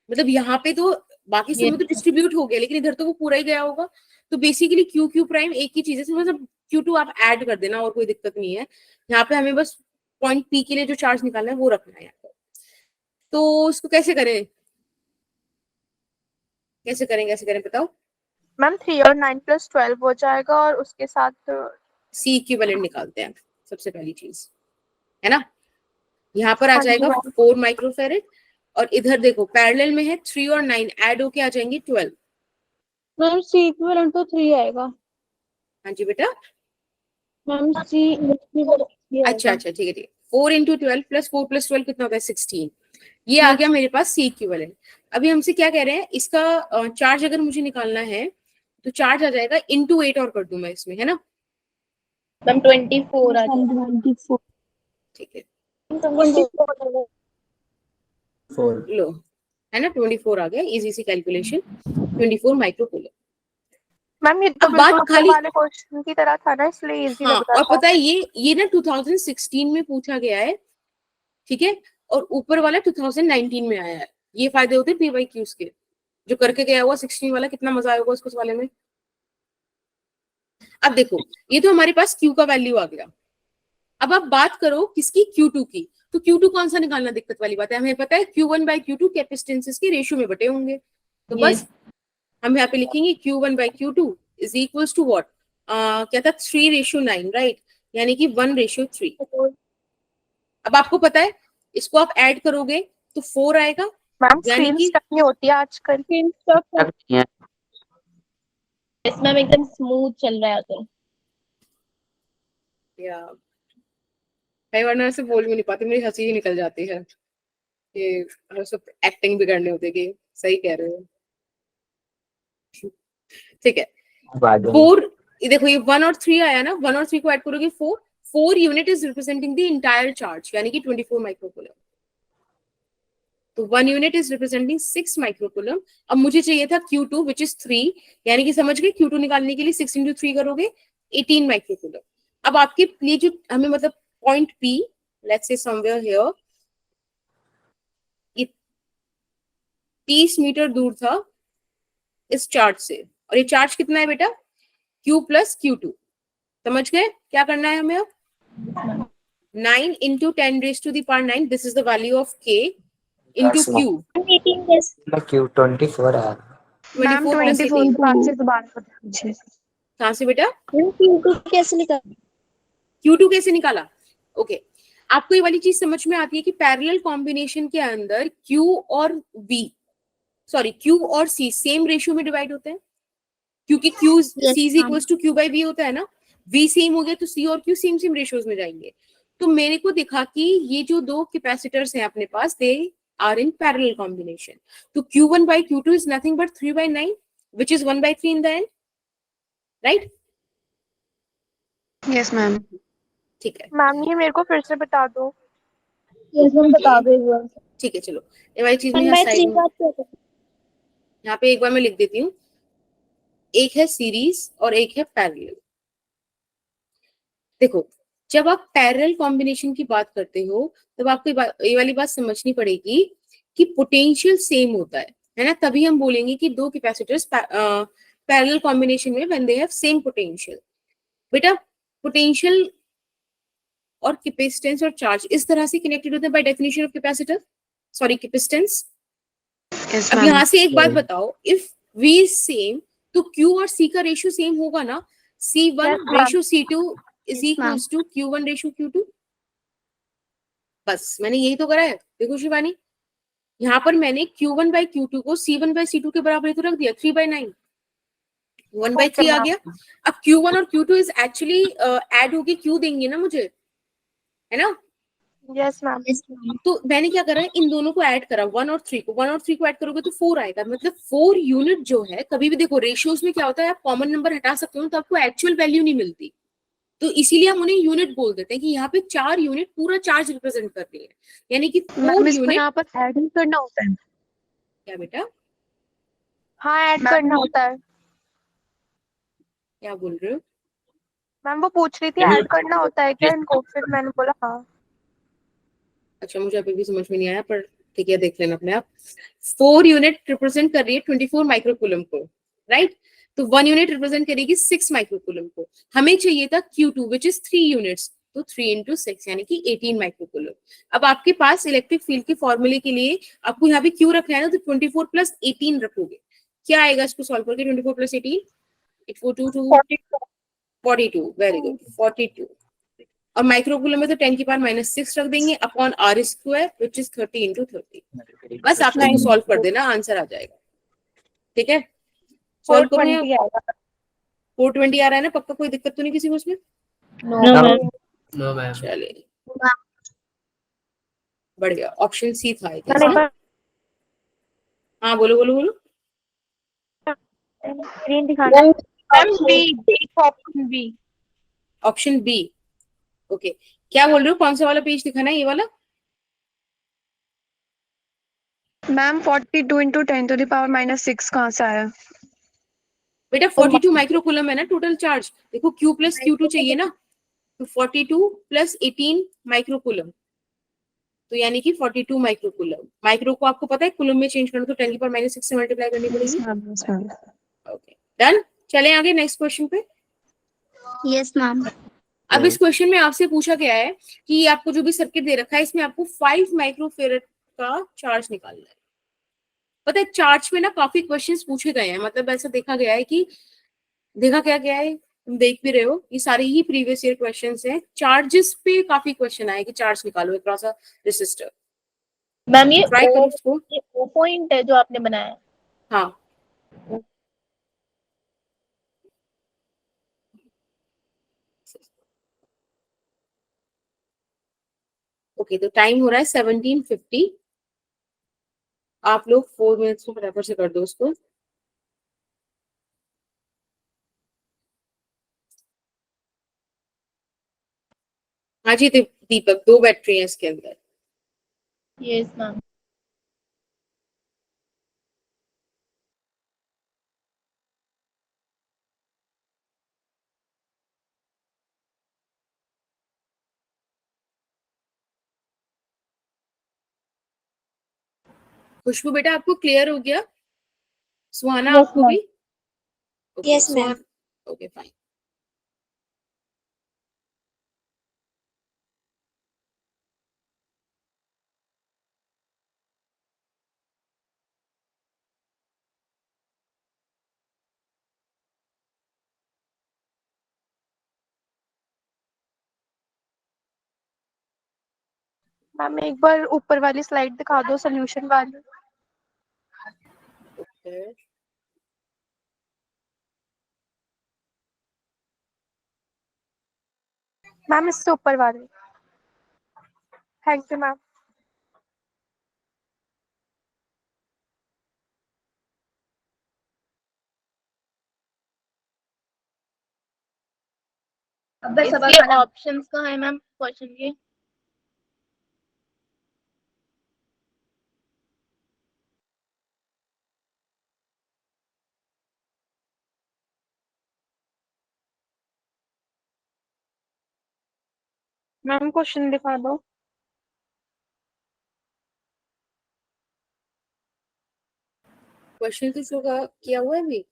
मतलब यहाँ पे तो बाकी सब में तो डिस्ट्रीब्यूट हो गया, लेकिन इधर तो वो पूरा ही गया होगा, तो बेसिकली क्यू प्राइम एक ही चीज है, मतलब Q2 आप ऐड कर देना और कोई दिक्कत नहीं है, यहाँ पे हमें बस पॉइंट P के लिए जो चार्ज निकालना है वो रखना है यहाँ पे। तो इसको कैसे करें बताओ। मैम 3 और 9 + 12 हो जाएगा और उसके साथ सी इक्विवेलेंट निकालते हैं सबसे पहली चीज, है ना। यहाँ पर आ जाएगा 4 माइक्रोफेरेड और इधर देखो पैरेलल में है 3 और 9 ऐड होके आ जाएंगे 12। मैम सी इक्विवेलेंट तो 3 आएगा। हाँ जी बेटा, मैम सी अच्छा ठीक है 4 × 12 + 4 + 12 कितना होता है 16, ये आ गया मेरे पास सी इक्विवेलेंट। अभी हमसे क्या कह रहे हैं, इसका चार्ज अगर मुझे निकालना है तो चार्ज आ जाएगा × 8 और कर दूं मैं इसमें, है ना। मैम 24 आ जाएगा। 24 ठीक है, 24 4 लो, है ना 24 आ गया, इजी सी कैलकुलेशन, 24 माइक्रोकूलम। मैम ये तो अब बात बिल्कुल ऊपर खाली, वाले क्वेश्चन की तरह था ना, इसलिए इजी हाँ, लग रहा और था। पता है ये ना 2016 में पूछा गया है, ठीक है, और ऊपर वाला 2019 में आया है। ये फायदे होते हैं PYQs के, जो करके गया हुआ 16 वाला, कितना मजा आएगा उसको वाले में। अब देखो ये तो हमारे पास Q का वैल्यू आ गया, अब आप बात करो किसकी, Q2 की, तो Q2 कौन सा निकालना दिक्कत वाली बात है, हमें पता है Q1/Q2 कैपेसिटेंसेस के रेशियो में बटे होंगे, तो बस हम यहाँ पे लिखेंगे Q1/Q2 is equals to what, क्या था 3:9, राइट, यानी कि 1:3। अब आपको पता है इसको आप ऐड करोगे तो 4 आएगा, मैम यानी स्क्रीन कि स्टक नहीं होती है आजकल। इसमें एकदम स्मूथ चल रहा है तो या कई बार ना ऐसे बोल भी नहीं पाती, मेरी हंसी ही निकल जाती है कि सब एक्टिंग भी करने होते कि सही कह रहे हो। ठीक है, 4, ये देखो ये 1 और 3 आया ना, 1 और 3 को ऐड करोगे 4 unit is representing the entire charge, यानी कि 24 माइक्रोकूलम। तो 1 यूनिट इज रिप्रेजेंटिंग 6 माइक्रोकूलम। अब मुझे चाहिए था Q2 विच इज 3, यानी कि समझ गए, Q2 निकालने के लिए 6 into 3 करोगे 18 माइक्रोकूलम। अब आपके लिए जो हमें मतलब point P, let's say somewhere here, 30 metre दूर था इस चार्ज से, और ये चार्ज कितना है बेटा, Q plus Q2। समझ गए क्या करना है हमें अब, 9 into 10 raised to the power 9, this is the value of K into Q। Q 24 है। 24 plus 18 कहाँ से बेटा, Q2 कैसे निकाला? ओके, आपको ये वाली चीज समझ में आती है कि पैरेलल कॉम्बिनेशन के अंदर Q और C सेम रेशियो में डिवाइड होते हैं, क्योंकि C is equals to Q by V होता है ना, V सेम हो गया तो C और Q सेम सेम रेशियोज में जाएंगे। तो मेरे को दिखा कि ये जो दो कैपेसिटर्स हैं अपने पास, they are in parallel combination. तो Q1 by Q2 is nothing but 3/9, which is 1/3 in the end, right? Yes ma'am. ठीक है, मैम ये मेरे को फिर से बता दो। बता दो एक बार। ठीक है, चलो ये वाली चीज में यहाँ साइड में, यहाँ पे एक बार मैं लिख देती हूँ, एक है सीरीज और एक है पैरेलल। देखो, जब आप पैरेलल कॉम्बिनेशन की बात करते हो तब आपको ये वाली बात समझनी पड़ेगी कि पोटेंशियल सेम होता है ना, तभी हम बोलेंगे कि दो कैपेसिटर्स पैरेलल कॉम्बिनेशन में when they have same potential. बेटा पोटेंशियल और कैपेसिटेंस और चार्ज इस तरह से कनेक्टेड होते हैं by definition of capacitor, sorry capacitance. अब यहाँ से एक बात बताओ, इफ V सेम तो Q और C का रेशियो सेम होगा ना, C1 ratio C2 is equals to Q1 ratio Q2। बस मैंने यही तो करा है। देखो शिवानी, यहाँ पर मैंने Q1 by Q2 को C1 by C2 के बराबर तो रख दिया, 3/9, 1/3 आ गया। अब Q1 और Q2 इज एक्चुअली ऐड होके Q देंगे ना मुझे, है ना? Yes ma'am. तो मैंने क्या करा है, इन दोनों को ऐड करा, 1 और 3 को ऐड करोगे तो 4 आएगा। मतलब 4 यूनिट जो है, कभी भी देखो रेशियोज में क्या होता है, आप कॉमन नंबर हटा सकते हो तो आपको एक्चुअल वैल्यू नहीं मिलती, तो इसीलिए हम उन्हें यूनिट बोल देते हैं कि यहाँ पे 4 यूनिट पूरा चार्ज रिप्रेजेंट कर रही है, यानी कि 4 यूनिट। यहाँ पर ऐड ही करना होता है क्या बेटा, हाँ ऐड करना होता है। क्या बोल रहे हो? मैम वो पूछ रही थी ऐड करना होता है क्या इनको, फिर मैंने बोला हाँ। अच्छा, मुझे अभी भी समझ में नहीं आया, पर ठीक है, देख लेना अपने आप। 4 यूनिट रिप्रेजेंट कर रही है 24 माइक्रोकूलम को, राइट? तो 1 यूनिट रिप्रेजेंट करेगी 6 माइक्रोकूलम को। हमें चाहिए था Q2 विच इज 3 यूनिट्स, तो 3 into 6 यानी कि 18 माइक्रोकूलम। अब आपके पास इलेक्ट्रिक फील्ड के फॉर्मूले के लिए आपको यहाँ पे Q रखना है ना, तो 24 plus 18 रखोगे, क्या आएगा इसको सॉल्व करके? 24 plus 18 इट 42, वेरी गुड, 42। और माइक्रोकूलम में तो 10 की पावर -6 रख देंगे upon R square which is 30 into 30। बस आप इसको सॉल्व कर देना, आंसर आ जाएगा। ठीक है, सॉल्व करो। 420 आ रहा है ना, पक्का? कोई दिक्कत तो नहीं किसी को उसमें? No ma'am. चलिए बढ़िया, ऑप्शन सी था I think। हाँ बोलो बोलो बोलो। स्क्रीन दिखाना। Option B. Option B, okay. क्या बोल रहे हो, कौन सा वाला पेज दिखाना है? ये वाला? Ma'am 42 into 10 to the power -6 कहाँ से आया? बेटा 42 माइक्रोकूलम है ना टोटल चार्ज। देखो Q plus Q2 चाहिए ना, तो 42 plus 18 माइक्रोकूलम, तो यानी कि 42 माइक्रोकूलम। माइक्रो को आपको पता है कुलम में चेंज करना, तो 10 की पावर -6 से मल्टीप्लाई करनी पड़ेगी। ओके डन, चलें आगे नेक्स्ट क्वेश्चन पे। Yes ma'am. अब इस क्वेश्चन में आपसे पूछा गया है कि आपको जो भी सर्किट दे रखा है इसमें आपको 5 माइक्रोफेरेड का चार्ज निकालना है। पता है चार्ज में ना काफी क्वेश्चंस पूछे गए हैं, मतलब ऐसा देखा गया है कि देखा क्या गया है तुम देख भी रहे हो ये सारे ही प्रीवियस ईयर क्वेश्चंस हैं। चार्जेस पे काफी क्वेश्चन आए कि चार्ज निकालो अक्रॉस अ रेसिस्टर। मैम ये ट्राई करो उसको। ओ पॉइंट है जो आपने बनाया है। हाँ ओके, तो टाइम हो रहा है 17:50। आप लोग 4 मिनट्स में फटाफट से कर दो उसको। हाँ जी दीपक, 2 बैटरी है इसके अंदर। Yes ma'am. खुशबू बेटा आपको क्लियर हो गया? सुहाना Yes, आपको ma'am. भी? Yes, ma'am. Okay fine. Ma'am एक बार ऊपर वाली स्लाइड दिखा दो, सोल्यूशन वाली। ओके मैम इससे ऊपर वाली। Thank you ma'am. इसके ऑप्शंस कहाँ है मैम क्वेश्चन के? मैम क्वेश्चन दिखा दो। क्वेश्चन तो शो किया हुआ है अभी।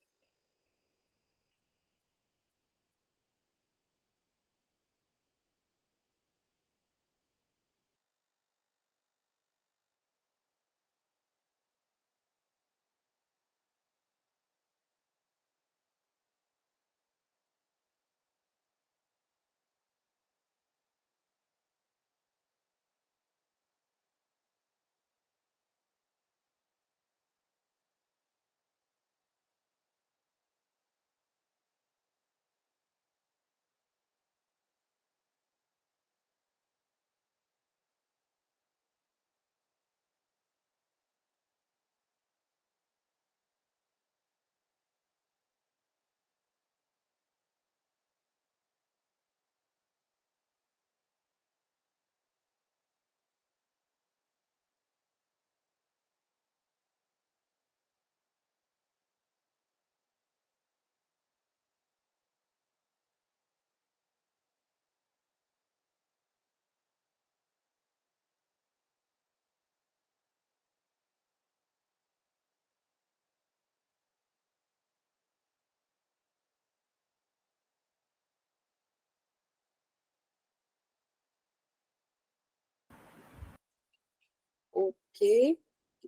ओके,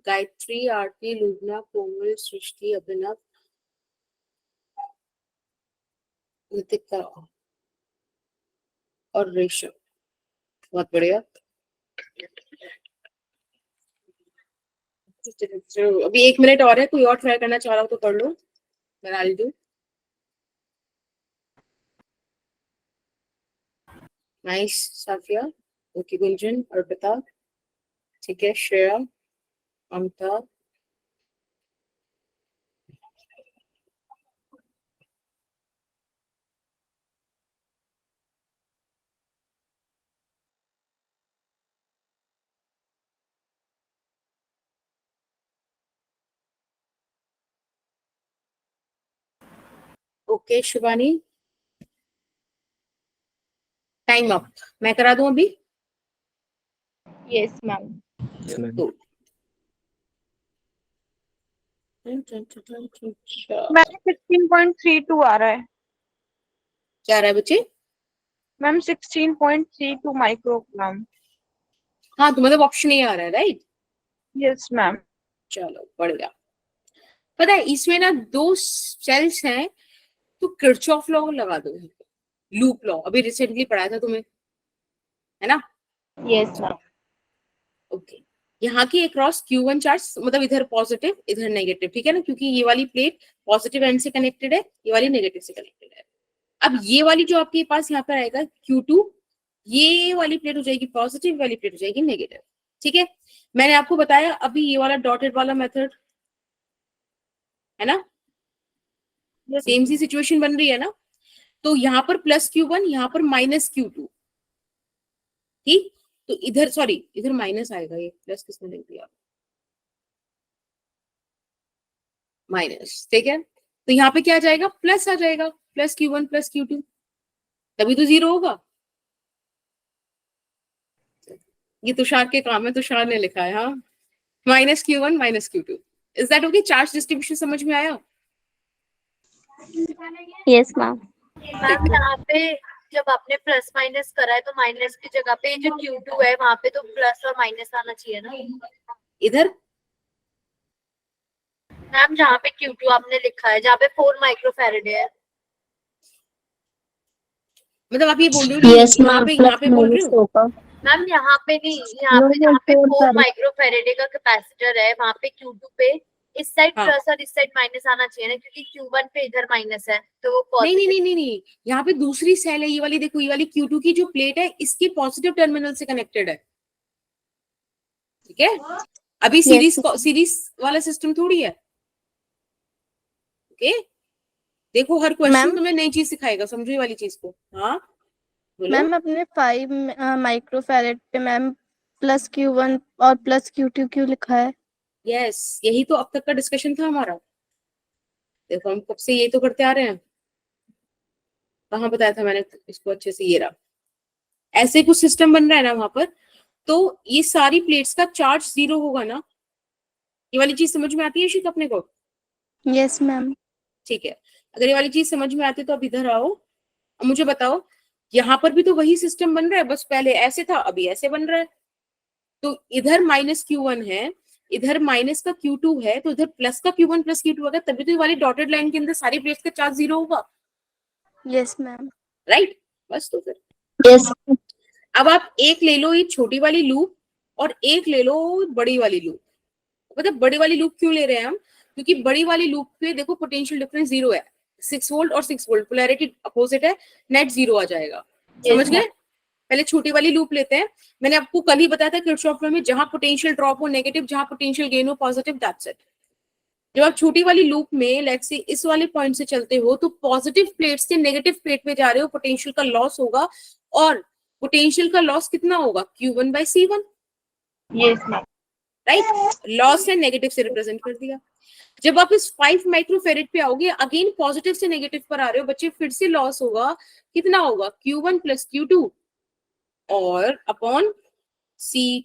गायत्री, आरती, लुबना, कोमल, सृष्टि, अभिनव, नितिका और रेशम। बहुत बढ़िया। चलो, अभी 1 मिनट और है, कोई और ट्राई करना चाह रहा हो तो कर लो, मैं I'll do। Nice Safia. Okay Gunjan, Arpita, ठीक है, श्रेया, ममता, ओके शिवानी, टाइम अप। मैं करा दूं अभी? Yes ma'am. तो मैम 16.32 आ रहा है। क्या आ रहा है बच्चे? Ma'am 16.32 microgram. हाँ तो मतलब ऑप्शन ए आ रहा है, राइट? Yes ma'am. चलो बढ़िया। पता है इसमें ना 2 सेल्स हैं तो किरचॉफ लॉ लगा दो, लूप लॉ अभी रिसेंटली पढ़ाया था तुम्हें, है ना? Yes ma'am. ओके, यहाँ की अक्रॉस Q1 चार्ज, मतलब इधर पॉजिटिव इधर नेगेटिव, ठीक है ना, क्योंकि ये वाली प्लेट पॉजिटिव एंड से कनेक्टेड है, ये वाली नेगेटिव से कनेक्टेड है। अब ये वाली जो आपके पास यहाँ पर आएगा Q2, ये वाली प्लेट हो जाएगी पॉजिटिव, वाली प्लेट हो जाएगी नेगेटिव, ठीक है। मैंने आपको बताया अभी ये वाला डॉटेड वाला मेथड है ना, सेम सी सिचुएशन बन रही है ना। तो यहाँ पर +Q1, यहाँ पर -Q2, ठीक। तो इधर सॉरी इधर माइनस आएगा, ये प्लस किसने लिख दिया, माइनस, ठीक है। तो यहाँ पे क्या आ जाएगा, प्लस आ जाएगा, +Q1 +Q2, तभी तो 0 होगा। ये तुषार के काम है, तुषार ने लिखा है, हाँ, -Q1 -Q2। Is that okay? Charge distribution समझ में आया? Yes ma'am. मैम यहाँ पे जब आपने प्लस माइनस करा है तो माइनस की जगह पे जो Q2 है वहाँ पे तो प्लस और माइनस आना चाहिए ना इधर मैम, जहाँ पे Q2 आपने लिखा है, जहाँ पे 4 माइक्रोफैरेड है। मतलब आप ये बोल रहे हो यस कि यहाँ मैम, पे बोल रहे हो? मैम यहाँ पे नहीं, यहाँ पे जहाँ पे 4 माइक्रोफैरेड का कैपेसिटर है वहाँ पे Q2 पे इस साइड हाँ। प्लस और इस साइड माइनस आना चाहिए ना, क्योंकि Q1 पे इधर माइनस है तो वो नहीं positive। नहीं नहीं नहीं नहीं, यहाँ पे दूसरी सेल है, ये वाली देखो, ये वाली Q2 की जो प्लेट है इसके पॉजिटिव टर्मिनल से कनेक्टेड है, ठीक है। अभी सीरीज वाला सिस्टम थोड़ी है, ओके। देखो हर क्वेश्चन मैम? तुम्हें नई चीज सिखाएगा, समझो ये वाली चीज को। हाँ बोलो। मैम अपने 5 माइक्रोफैरेड पे मैम +Q1 और +Q2 क्यों लिखा है? यस, यही तो अब तक का डिस्कशन था हमारा। देखो हम कब से ये तो करते आ रहे हैं, कहाँ बताया था मैंने इसको अच्छे से, ये रहा। ऐसे कुछ सिस्टम बन रहा है ना वहां पर, तो ये सारी प्लेट्स का चार्ज 0 होगा ना। ये वाली चीज समझ में आती है शिक अपने को? Yes ma'am. ठीक है, अगर ये वाली चीज समझ में आती है तो अब इधर आओ, अब मुझे बताओ, यहाँ पर भी तो वही सिस्टम बन रहा है, बस पहले ऐसे था अभी ऐसे बन रहा है। तो इधर -Q1 है, इधर माइनस का Q2 है, तो इधर प्लस का Q1 +Q2 होगा, तभी तो ये वाली डॉटेड लाइन के अंदर सारी प्लेट्स का चार्ज 0 होगा, यस मैम। राइट। बस तो फिर यस। अब आप एक ले लो ये छोटी वाली लूप और एक ले लो बड़ी वाली लूप। मतलब बड़ी वाली लूप क्यों ले रहे हैं हम, क्योंकि बड़ी वाली लूप पे देखो पोटेंशियल डिफरेंस 0 है, 6 वोल्ट और 6 वोल्ट, पोलैरिटी अपोजिट है, नेट 0 आ जाएगा, समझ गए। पहले छोटी वाली लूप लेते हैं। मैंने आपको कल ही बताया था किरचॉफ लॉ में जहां पोटेंशियल ड्रॉप हो नेगेटिव, जहां पोटेंशियल गेन हो पॉजिटिव, दैट्स इट। जब आप छोटी वाली लूप में लेट्स से इस वाले पॉइंट से चलते हो तो पॉजिटिव प्लेट से नेगेटिव प्लेट में जा रहे हो, पोटेंशियल का लॉस होगा, और पोटेंशियल का लॉस कितना होगा, Q1/C1, yes ma'am. Right. Loss है नेगेटिव से रिप्रेजेंट कर दिया। जब आप इस 5 माइक्रोफेरेड पे आओगे, अगेन पॉजिटिव से नेगेटिव पर आ रहे हो बच्चे, फिर से लॉस होगा, कितना होगा, Q1 + Q2 और अपॉन C,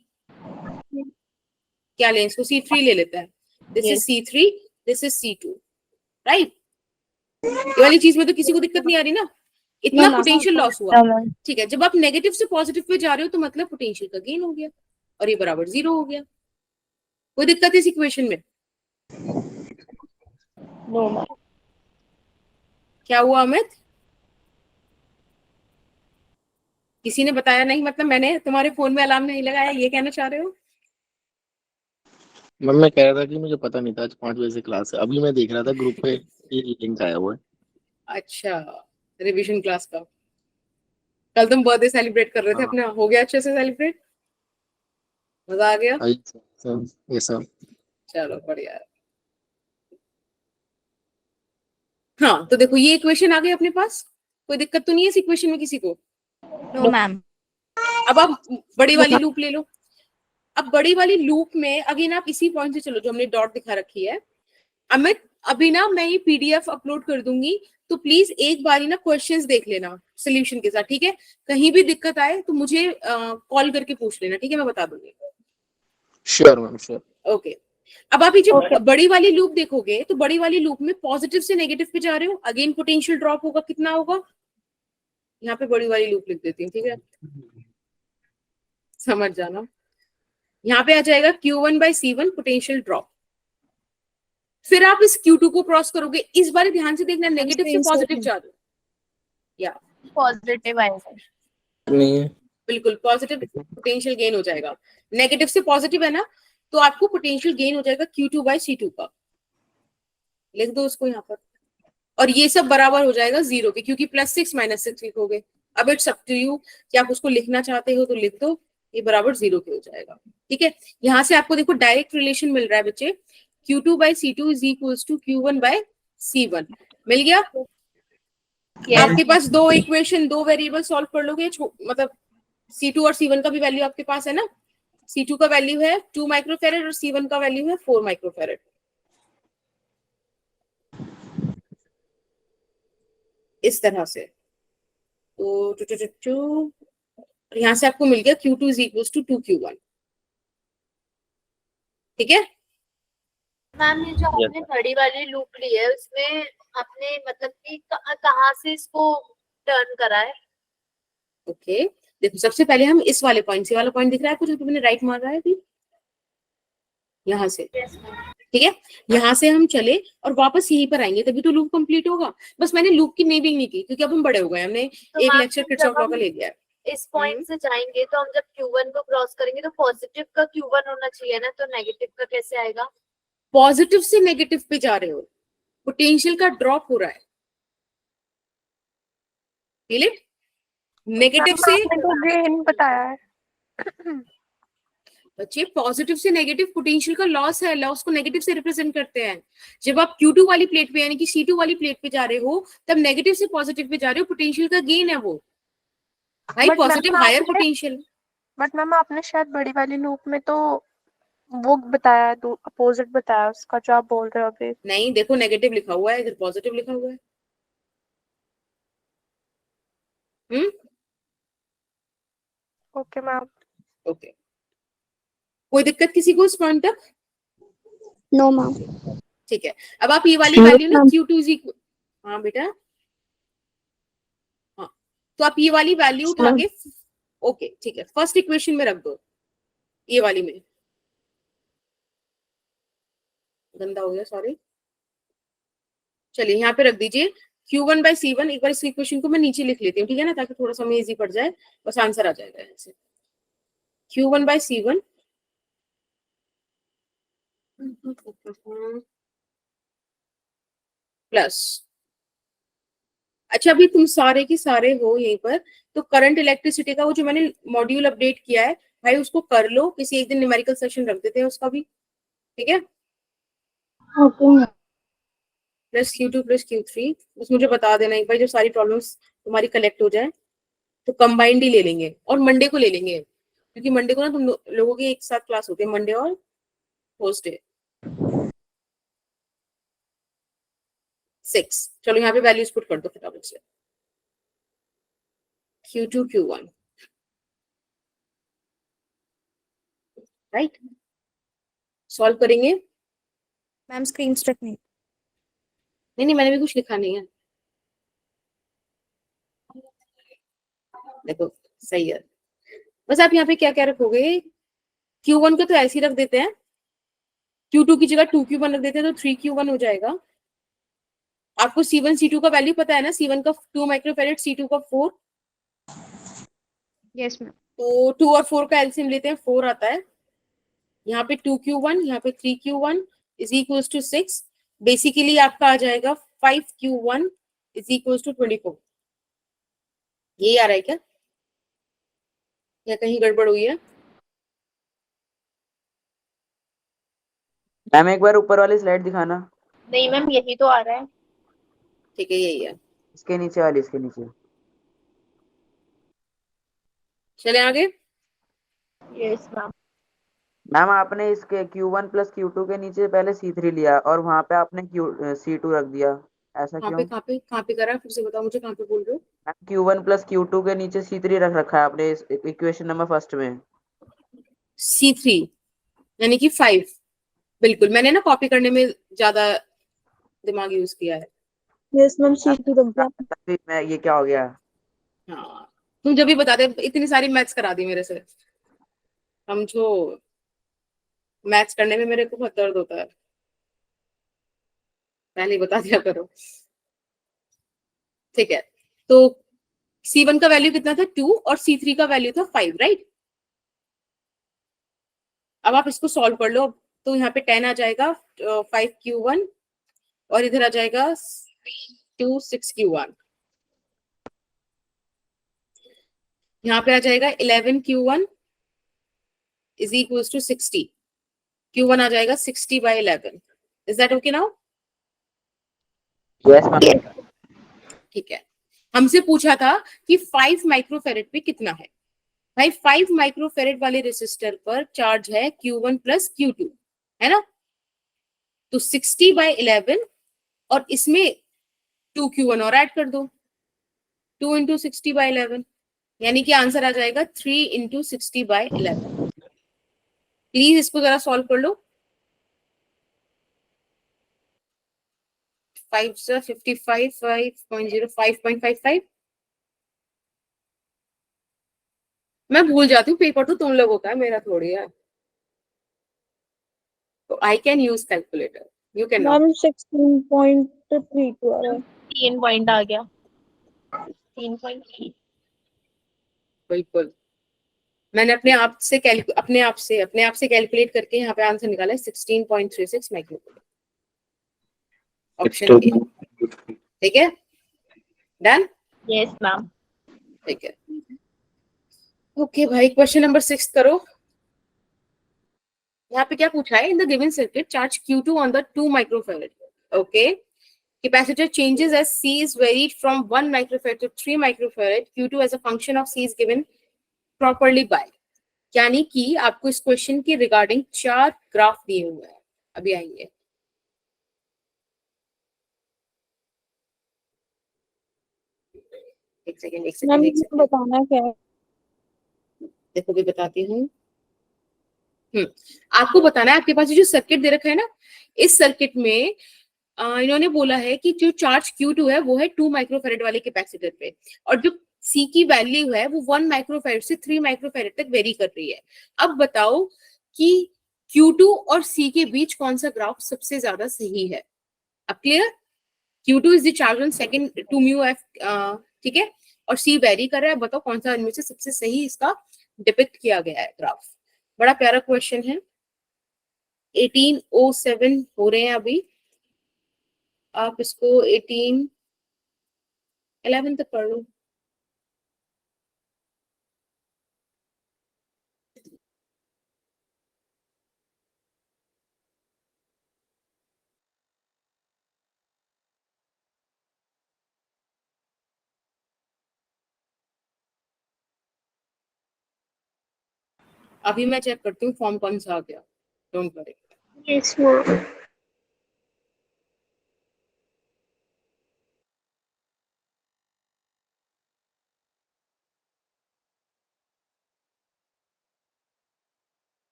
क्या लें इसको, C3 ले लेते हैं, this is C3, this is C2, right. ये वाली चीज में तो किसी को दिक्कत नहीं आ रही ना, इतना पोटेंशियल लॉस हुआ, ठीक है। जब आप नेगेटिव से पॉजिटिव पे जा रहे हो तो मतलब पोटेंशियल का गेन हो गया और ये बराबर 0 हो गया। कोई दिक्कत इस इक्वेशन में? No ma'am. क्या हुआ अमित? किसी ने बताया नहीं, मतलब मैंने तुम्हारे फोन में अलार्म नहीं लगाया, ये कहना चाह रहे हो? मैम मैं कह रहा था कि मुझे पता नहीं था आज 5 बजे से क्लास है, अभी मैं देख रहा था ग्रुप पे ये लिंक आया हुआ है। अच्छा, रिवीजन क्लास का। कल तुम बर्थडे सेलिब्रेट कर रहे थे हाँ। अपना, हो गया अच्छे से सेलिब्रेट? मजा आ गया? ये सब चलो बढ़िया है। हाँ तो देखो ये इक्वेशन आ गई अपने पास, कोई दिक्कत तो नहीं है इस इक्वेशन में किसी को? No ma'am. अब आप बड़ी वाली लूप ले लो। अब बड़ी वाली लूप में अगेन आप इसी पॉइंट से चलो जो हमने डॉट दिखा रखी है। अमित अभी ना मैं ये PDF अपलोड कर दूंगी, तो प्लीज एक बारी ना क्वेश्चंस देख लेना सोल्यूशन के साथ, ठीक है। कहीं भी दिक्कत आए तो मुझे कॉल करके पूछ लेना, ठीक है, मैं बता दूंगी। Sure ma'am, sure. ओके, अब आप ये जो बड़ी वाली लूप देखोगे तो बड़ी वाली लूप में पॉजिटिव से नेगेटिव पे जा रहे हो, अगेन पोटेंशियल ड्रॉप होगा, कितना होगा, यहाँ पे बड़ी वाली लूप लिख देती हूँ, ठीक है, समझ जाना। यहाँ पे आ जाएगा Q1/C1 पोटेंशियल ड्रॉप, फिर आप इस Q2 को क्रॉस करोगे, इस बार ध्यान से देखना नेगेटिव से पॉजिटिव जा रहे हो, या पॉजिटिव आएगा। नहीं है। बिल्कुल पॉजिटिव पोटेंशियल गेन हो जाएगा। नेगेटिव से पॉजिटिव है ना, तो आपको पोटेंशियल गेन हो जाएगा Q2 बाय C2 का, लिख दो उसको यहाँ पर, और ये सब बराबर हो जाएगा 0 के, क्योंकि +6 -6 लिखोगे। अब इट्स अप टू यू कि आप उसको लिखना चाहते हो तो लिख दो, ये बराबर 0 के हो जाएगा। ठीक है, यहाँ से आपको देखो डायरेक्ट रिलेशन मिल रहा है बच्चे, Q2 by C2 is equals to Q1 by C1। मिल गया? आपके पास दो इक्वेशन, दो वेरिएबल सॉल्व कर लोगे, मतलब C2 और C1 का भी वैल्यू आपके पास है ना। C2 का वैल्यू है 2 माइक्रोफेरेड और C1 का वैल्यू है 4 माइक्रोफेरेड। इस तरह से तो यहां से आपको मिल गया Q2 is equals to 2Q1। ठीक है, मैम ये जो आपने बड़ी वाली लूप ली है उसमें आपने मतलब कि कहाँ से इसको टर्न करा है? ओके देखो, सबसे पहले हम इस वाले पॉइंट से, वाला पॉइंट दिख रहा है कुछ जो मैंने राइट मार रहा है अभी, यहाँ से। ठीक है, यहाँ से हम चले और वापस यहीं पर आएंगे, तभी तो लूप कंप्लीट होगा। बस मैंने लूप की नेमिंग नहीं की क्योंकि अब हम बड़े हो गए, हमने तो एक मैम लेक्चर किरचॉफ लॉ का ले लिया है। इस पॉइंट से जाएंगे तो हम जब Q1 को क्रॉस करेंगे तो पॉजिटिव का Q1 होना चाहिए ना, तो नेगेटिव का कैसे आएगा? पॉजिटिव से नेगेटिव पे जा रहे हो, पोटेंशियल का ड्रॉप हो रहा है। Feel it? नेगेटिव से गेन बताया है। बच्चे, पॉजिटिव से नेगेटिव पोटेंशियल का लॉस है, लॉस को नेगेटिव से रिप्रेजेंट करते हैं। जब आप Q2 वाली प्लेट पे यानी कि C2 वाली प्लेट पे जा रहे हो, तब नेगेटिव से पॉजिटिव पे जा रहे हो, पोटेंशियल का गेन है वो भाई, positive higher potential. But ma'am आपने शायद बड़ी वाली लूप में तो वो बताया है, तो अपोजिट बताया उसका जो आप बोल रहे हो अभी। नहीं देखो, नेगेटिव लिखा हुआ है, इधर पॉजिटिव लिखा हुआ है। Okay ma'am. ओके, कोई दिक्कत किसी को इस पॉइंट तक? No ma'am. ठीक है, अब आप ये वाली वैल्यू ना Q2 इज इक्वल, हाँ बेटा, हाँ, तो आप ये वाली वैल्यू उठा के, ओके ठीक है, फर्स्ट इक्वेशन में रख दो, ये वाली में, गंदा हो गया सॉरी, चलिए यहाँ पे रख दीजिए Q1 बाय C1। एक बार इस इक्वेशन को मैं नीचे लिख लेती हूँ, ठीक है ना, ताकि थोड़ा सा हमें इजी पड़ जाए, बस आंसर आ जाएगा यहाँ से। Q1 बाय C1 प्लस, अच्छा अभी तुम सारे के सारे हो यहीं पर, तो करंट इलेक्ट्रिसिटी का वो जो मैंने मॉड्यूल अपडेट किया है भाई, उसको कर लो, किसी एक दिन न्यूमेरिकल सेशन रख देते हैं उसका भी, ठीक है। Okay. Plus Q2 plus Q3, बस मुझे बता देना एक बार जब सारी प्रॉब्लम्स तुम्हारी कलेक्ट हो जाए, तो कंबाइंड ही ले लेंगे और मंडे को ले लेंगे, क्योंकि मंडे को ना तुम लोगों की एक साथ क्लास होती है, मंडे और थर्सडे 6। चलो यहाँ पे वैल्यूज पुट कर दो फटाफट से, Q2 Q1 राइट, सॉल्व करेंगे। मैम स्क्रीन स्ट्रेक नहीं। नहीं मैंने भी कुछ लिखा नहीं है, देखो सही है। बस आप यहाँ पे क्या क्या रखोगे, Q1 का तो ऐसे ही रख देते हैं, Q2 की जगह 2Q1 रख देते हैं, तो 3Q1 हो जाएगा। आपको C1 C2 का वैल्यू पता है ना, C1 का 2 माइक्रोफेरेड, C2 का 4। Yes ma'am. तो 2 और 4 का एलसीएम लेते हैं, 4 आता है। यहाँ पे 2Q1, यहाँ पे 3Q1 is equals to 6। Basically आपका आ जाएगा 5Q1 इज इक्वल्स टू 24। यही आ रहा है क्या, या कहीं गड़बड़ हुई है? मैम एक बार ऊपर वाली स्लाइड दिखाना। नहीं मैम यही तो आ रहा है। ठीक है, यही है। इसके नीचे वाली, इसके नीचे। चले आगे। Yes ma'am. मैम आपने इसके Q1 प्लस Q2 के नीचे पहले C3 लिया और वहां पे आपने C2 रख दिया, ऐसा क्यों? कहाँ पे करा, फिर से बताओ मुझे, कहाँ पे बोल रहे हो? मैम Q1 प्लस Q2 के नीचे C3 रख रखा है आपने इस इक्वेशन नंबर फर्स्ट में। C3 यानी कि 5, बिल्कुल मैंने ना कॉपी करने में ज्यादा दिमाग यूज किया है। यस मैम C2 रख दिया। मैं ये क्या हो गया? हाँ, तुम जब भी बताते, इतनी सारी मैथ्स करा दी मेरे से, समझो मैथ्स करने में मेरे को बहुत दर्द होता है। पहले ही बता दिया करो। ठीक है, तो C1 का वैल्यू कितना था 2 और C3 का वैल्यू था 5, राइट। अब आप इसको सॉल्व कर लो। तो यहाँ पे 10 आ जाएगा 5Q1 और इधर आ जाएगा 2 6Q1। यहाँ पे आ जाएगा 11Q1 is equal to 60। Q1 आ जाएगा 60/11। Is that okay now? Yes ma'am. ठीक है, हमसे पूछा था कि 5 माइक्रोफेरेड पे कितना है। भाई 5 माइक्रोफेरेड वाले रेसिस्टर पर चार्ज है Q1 प्लस Q2, है ना। तो 60/11 और इसमें 2Q1 और ऐड कर दो, 2 इंटू 60/11, यानी कि आंसर आ जाएगा 3 इंटू 60/11। प्लीज इसको जरा सॉल्व कर लो। 5 से 55, 5.0, 5.55। मैं भूल जाती हूँ, पेपर तो तुम लोगों का है, मेरा थोड़ी है। तो I can use calculator, you can not. Ma'am 16.32 आ रहा है। 3 पॉइंट आ गया, 3.3। बिल्कुल, मैंने अपने आप से कैलकुलेट करके यहाँ पे आंसर निकाला है 16.36 माइक्रोकूलम। ऑप्शन ए, ठीक है, डन। Yes ma'am. ठीक है, ओके भाई, क्वेश्चन नंबर 6 करो। यहाँ पे क्या पूछा है, in the given circuit charge Q2 on the 2 microfarad, okay, capacitor changes as C is varied from 1 microfarad to 3 microfarad, Q2 as a function of C is given properly by। यानी कि आपको इस क्वेश्चन के रिगार्डिंग 4 ग्राफ दिए हुए हैं, अभी आएंगे। एक सेकेंड मैम बताना क्या है? देखो भी बताती हूँ। आपको बताना है, आपके पास ये जो सर्किट दे रखा है ना, इस सर्किट में इन्होंने बोला है कि जो चार्ज Q2 है वो है 2 माइक्रोफेरेड वाले कैपेसिटर पे, और जो C की वैल्यू है वो 1 माइक्रोफेरेड से 3 माइक्रोफेरेड तक वेरी कर रही है। अब बताओ कि Q2 और C के बीच कौन सा ग्राफ सबसे ज्यादा सही है। अब clear? Q2 is the charge on second 2 mu F, ठीक है, और C वेरी कर रहा है। बताओ कौन सा इनमें से सबसे सही इसका डिपिक्ट किया गया है ग्राफ। बड़ा प्यारा क्वेश्चन है। 1807 हो रहे हैं अभी, आप इसको 1811 तक पढ़ लो। अभी मैं चेक करती हूँ फॉर्म कौन सा आ गया, don't worry. Yes ma'am.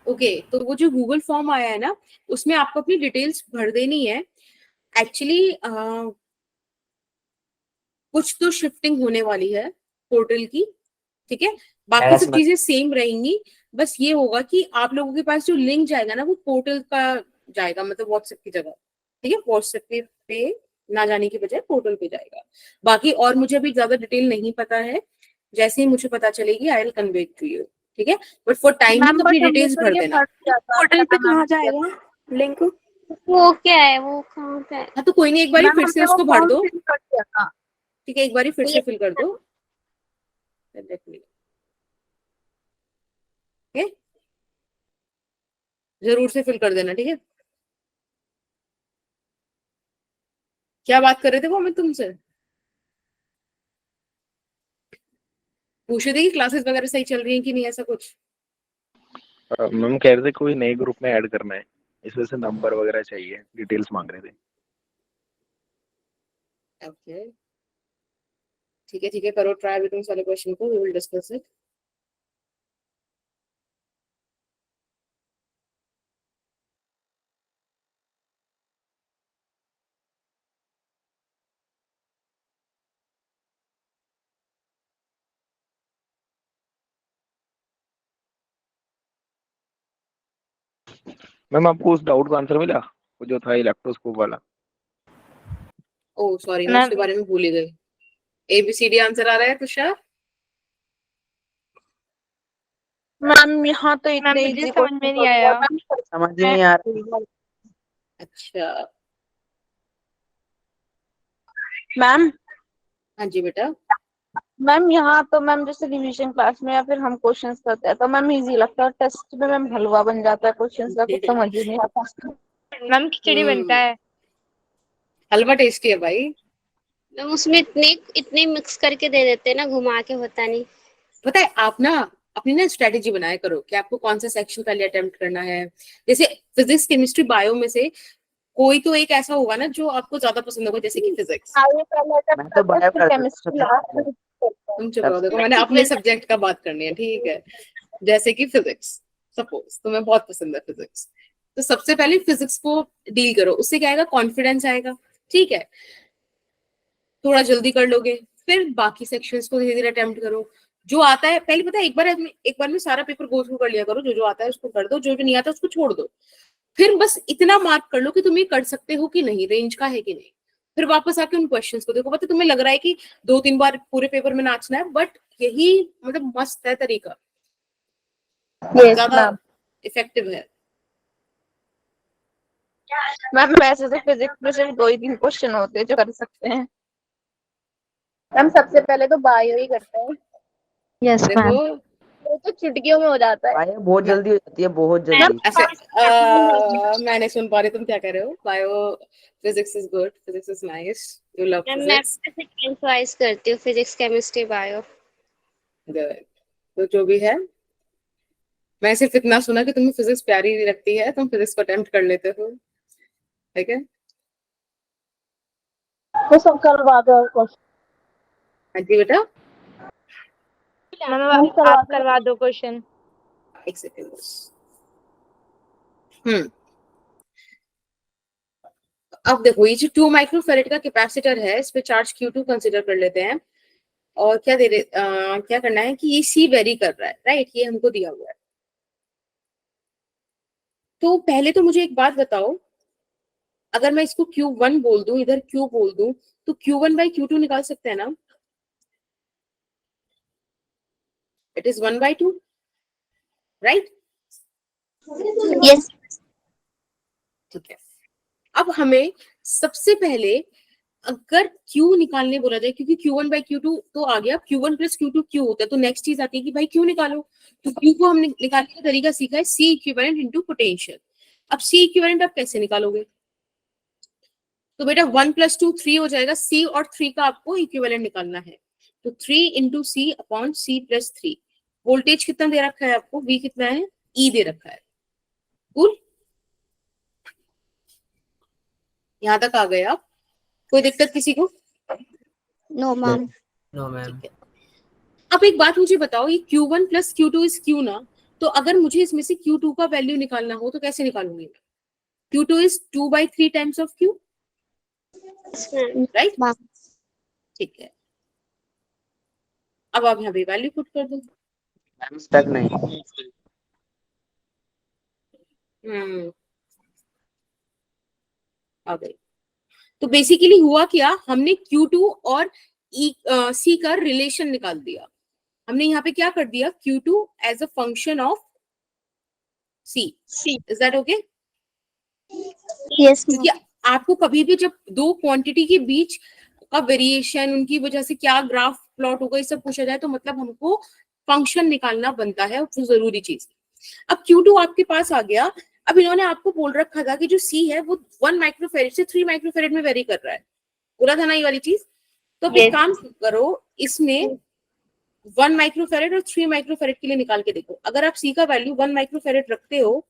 Okay, तो वो जो गूगल फॉर्म आया है ना, उसमें आपको अपनी डिटेल्स भर देनी है। एक्चुअली कुछ तो शिफ्टिंग होने वाली है पोर्टल की, ठीक है, बाकी सब चीजें सेम रहेंगी। बस ये होगा कि आप लोगों के पास जो लिंक जाएगा ना, वो पोर्टल का जाएगा, मतलब व्हाट्सएप की जगह, ठीक है, व्हाट्सएप पे ना जाने की बजाय पोर्टल पे जाएगा। बाकी और मुझे अभी ज्यादा डिटेल नहीं पता है, जैसे ही मुझे पता चलेगी I will convey to you, ठीक है। बट फॉर टाइमिंग अपनी डिटेल्स भर देना। पोर्टल पे कहाँ जाएगा लिंक? वो क्या है, वो कहाँ पे है? हाँ तो कोई नहीं, एक बार फिर से उसको भर दो, कर दिया था। ठीक है, एक बार फिर से फिल कर दो। Okay? जरूर से फिल कर देना, ठीक है। क्या बात कर रहे थे वो मैं तुमसे? पूछे थे कि क्लासेस वगैरह सही चल रही हैं कि नहीं, ऐसा कुछ? मैम कह रहे थे कोई नए ग्रुप में ऐड करना है, इस वजह से नंबर वगैरह चाहिए, डिटेल्स मांग रहे थे। ओके, ठीक है, करो ट्राई विद वाले क्वेश्चन को, we will discuss it. Ma'am आपको उस डाउट का आंसर मिला, वो जो था इलेक्ट्रोस्कोप वाला? ओह सॉरी, मैं मैम उसके बारे में भूल ही गई। ABCD आंसर आ रहा है तुषार? मैम यहाँ तो मैम इतने मुझे इजी समझ में नहीं आया। समझ ही नहीं आ रहा। अच्छा, मैम हाँ जी बेटा। मैम यहाँ तो मैम जैसे रिवीजन क्लास में या फिर हम क्वेश्चंस करते हैं तो मैम इजी लगता है, टेस्ट में मैम हलवा बन जाता है क्वेश्चंस का, कुछ समझ ही नहीं आता। मैम खिचड़ी बनता है। हलवा टेस्टी है भाई। मैम उसमें इतने इतने मिक्स करके दे देते हैं ना, घुमा के, होता नहीं। पता है, आप ना अपनी ना स्ट्रेटेजी बनाया करो कि आपको कौन सा सेक्शन पहले अटेम्प्ट करना है। जैसे फिजिक्स, केमिस्ट्री, बायो में से कोई तो एक ऐसा होगा ना जो आपको ज्यादा पसंद होगा, जैसे कि फिजिक्स। मैं तो बायो कर केमिस्ट्री देता लास्ट हूँ। तुम चुप रहो, देखो मैंने अपने सब्जेक्ट का बात करनी है, ठीक है? जैसे कि फिजिक्स, सपोज तुम्हें बहुत पसंद है फिजिक्स, तो सबसे पहले फिजिक्स को डील करो, उससे क्या आएगा, कॉन्फिडेंस आएगा, ठीक है? थोड़ा जल्दी कर लोगे, फिर बाकी सेक्शंस को धीरे धीरे अटेम्प्ट करो। जो आता है पहले, पता है, एक बार में सारा पेपर गो थ्रू कर लिया करो, जो जो आता है उसको कर दो, जो जो नहीं आता उसको छोड़ दो। फिर बस इतना मार्क कर लो कि तुम ये कर सकते हो कि नहीं, रेंज का है कि नहीं। फिर वापस आके उन क्वेश्चंस को देखो। पता है, तुम्हें लग रहा है कि 2-3 बार पूरे पेपर में नाचना है, बट यही मतलब मस्त है तरीका, ज्यादा इफेक्टिव है। मैम वैसे तो फिजिक्स में सिर्फ 2 ही 3 क्वेश्चन होते हैं जो कर सकते हैं। मैम सबसे पहले तो बायो ही करते हैं। यस देखो वो तो चुटकियों में हो जाता है। बायो बहुत जल्दी हो जाती है, बहुत जल्दी। ऐसे मैं नहीं सुन पा रही, तुम क्या कह रहे हो? Bio, physics is good, physics is nice, you love ma'am मैं फिजिक्स। सेकेंड चॉइस करती हूँ, फिजिक्स, केमिस्ट्री, बायो। तो जो भी है, मैं सिर्फ इतना सुना कि तुम्हें फिजिक्स प्यारी लगती है, तुम फिजिक्स को अटेम्प्ट कर लेते हो, ठीक है? वो सब करवा दो क्वेश्चन। हाँ जी बेटा, मैम आप करवा दो क्वेश्चन। एक सेकेंड बस। अब देखो, ये जो 2 माइक्रोफेरेड का कैपेसिटर है, इस पे चार्ज Q2 कंसीडर कर लेते हैं। और क्या करना है कि ये C वेरी कर रहा है, राइट? ये हमको दिया हुआ है। तो पहले तो मुझे एक बात बताओ, अगर मैं इसको Q1 बोल दूं, इधर Q बोल दूं, तो Q1 by Q2 निकाल सकते हैं ना? It is 1/2, right? यस। ठीक है। अब हमें सबसे पहले अगर Q निकालने बोला जाए, क्योंकि Q1 by Q2 तो आ गया, Q1 plus Q2 Q होता है, तो नेक्स्ट चीज आती है कि भाई Q निकालो। तो Q को हमने निकालने का तरीका सीखा है, C इक्विवेलेंट इनटू पोटेंशियल। अब C इक्विवेलेंट आप कैसे निकालोगे? तो बेटा 1 + 2 3 हो जाएगा, C और 3 का आपको इक्विवेलेंट निकालना है। तो 3 × C अपॉन C + 3। वोल्टेज कितना दे रखा है आपको, V कितना है, E दे रखा है। कूल, यहाँ तक आ गए आप? कोई दिक्कत किसी को? No ma'am. No ma'am. अब एक बात मुझे बताओ, ये Q1 + Q2 इज Q ना, तो अगर मुझे इसमें से Q2 का वैल्यू निकालना हो तो कैसे निकालूंगी? Q2 is 2/3 times of Q, right? ठीक है, अब आप यहाँ पे वैल्यू पुट कर दो। मैम स्टक नहीं। आ गई। तो बेसिकली हुआ क्या, हमने Q2 और C का रिलेशन निकाल दिया। हमने यहाँ पे क्या कर दिया, Q2 as a function of C। Is that okay? Yes. क्योंकि आपको कभी भी जब दो क्वांटिटी के बीच का वेरिएशन, उनकी वजह से क्या ग्राफ प्लॉट होगा, ये सब पूछा जाए, तो मतलब हमको फंक्शन निकालना बनता है, वो जरूरी चीज। अब Q2 आपके पास आ गया। अब इन्होंने आपको बोल रखा था कि जो C है वो 1 माइक्रोफेरेड से 3 माइक्रोफेरेड में वेरी कर रहा है, बोला था ना ये वाली चीज। तो अब एक काम करो, इसमें 1 माइक्रोफेरेड और 3 माइक्रोफेरेड के लिए निकाल के देखो। अगर आप सी का वैल्यू 1 माइक्रोफेरेड रखते हो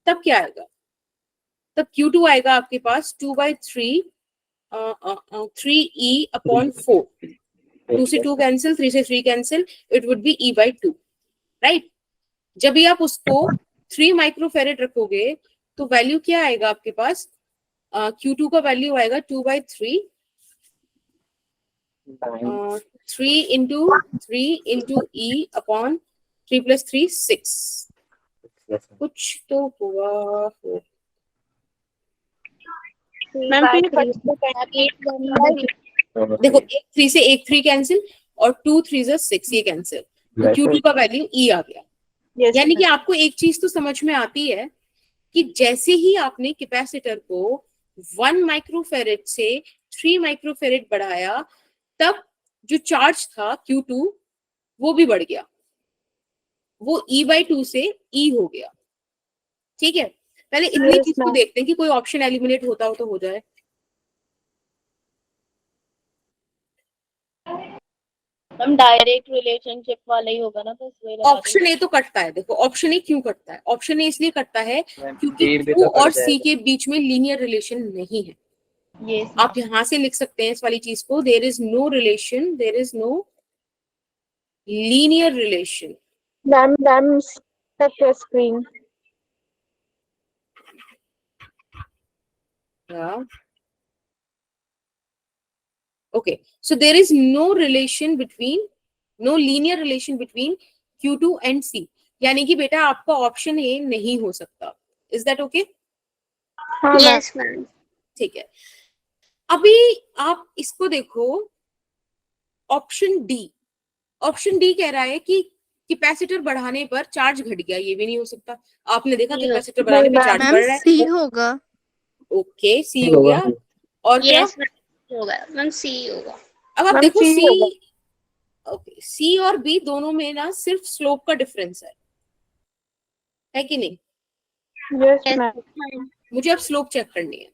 तब क्या आएगा? तब Q2 आएगा आपके पास 2/3 3E अपॉन 4। 2 से 2 कैंसिल, 3 से 3 cancel, it would be E/2, right. जब भी आप उसको 3 माइक्रोफेरेड रखोगे तो वैल्यू क्या आएगा आपके पास? Q2 का वैल्यू आएगा 2/3 3 into E अपॉन 3 + 3 6। कुछ तो हुआ हो। मैम फिर ये first से देखो, एक 3 से एक 3 कैंसिल और 2 3 से 6 ये कैंसिल, तो Q2 का वैल्यू E आ गया। Yes, यानी कि ma'am. आपको एक चीज तो समझ में आती है कि जैसे ही आपने कैपेसिटर को 1 माइक्रोफेरेड से 3 माइक्रोफेरेड बढ़ाया तब जो चार्ज था Q2 वो भी बढ़ गया, वो E/2 से E हो गया। ठीक है, पहले इतनी Yes, चीज को ma'am. देखते हैं कि कोई ऑप्शन एलिमिनेट होता हो तो हो जाए। हम डायरेक्ट रिलेशनशिप वाला ही होगा ना, तो इसलिए लगा ऑप्शन ए तो कटता है। देखो ऑप्शन ए क्यों कटता है? ऑप्शन ए इसलिए कटता है क्योंकि Q और C के बीच में लीनियर रिलेशन नहीं है। ये आप यहां से लिख सकते हैं इस वाली चीज को, there is no relation, there is no linear relation. Ma'am, touch your screen. Okay, so there is no relation between, no linear relation between Q2 and C, यानी कि बेटा आपका ऑप्शन ए नहीं हो सकता। Is that okay? हाँ मैम. Yes ma'am. ठीक है, अभी आप इसको देखो, ऑप्शन डी। ऑप्शन डी कह रहा है कि कैपेसिटर बढ़ाने पर चार्ज घट गया, ये भी नहीं हो सकता। आपने देखा कैपेसिटर बढ़ाने पर चार्ज मैम बढ़ रहा है। सी होगा। ओके, सी हो गया। और क्या? यस होगा मैम, सी होगा। अब आप मैम, देखो C सी, होगा. ओके, सी और बी दोनों में ना सिर्फ स्लोप का डिफरेंस है कि नहीं? Yes, ma'am. मुझे अब स्लोप चेक करनी है।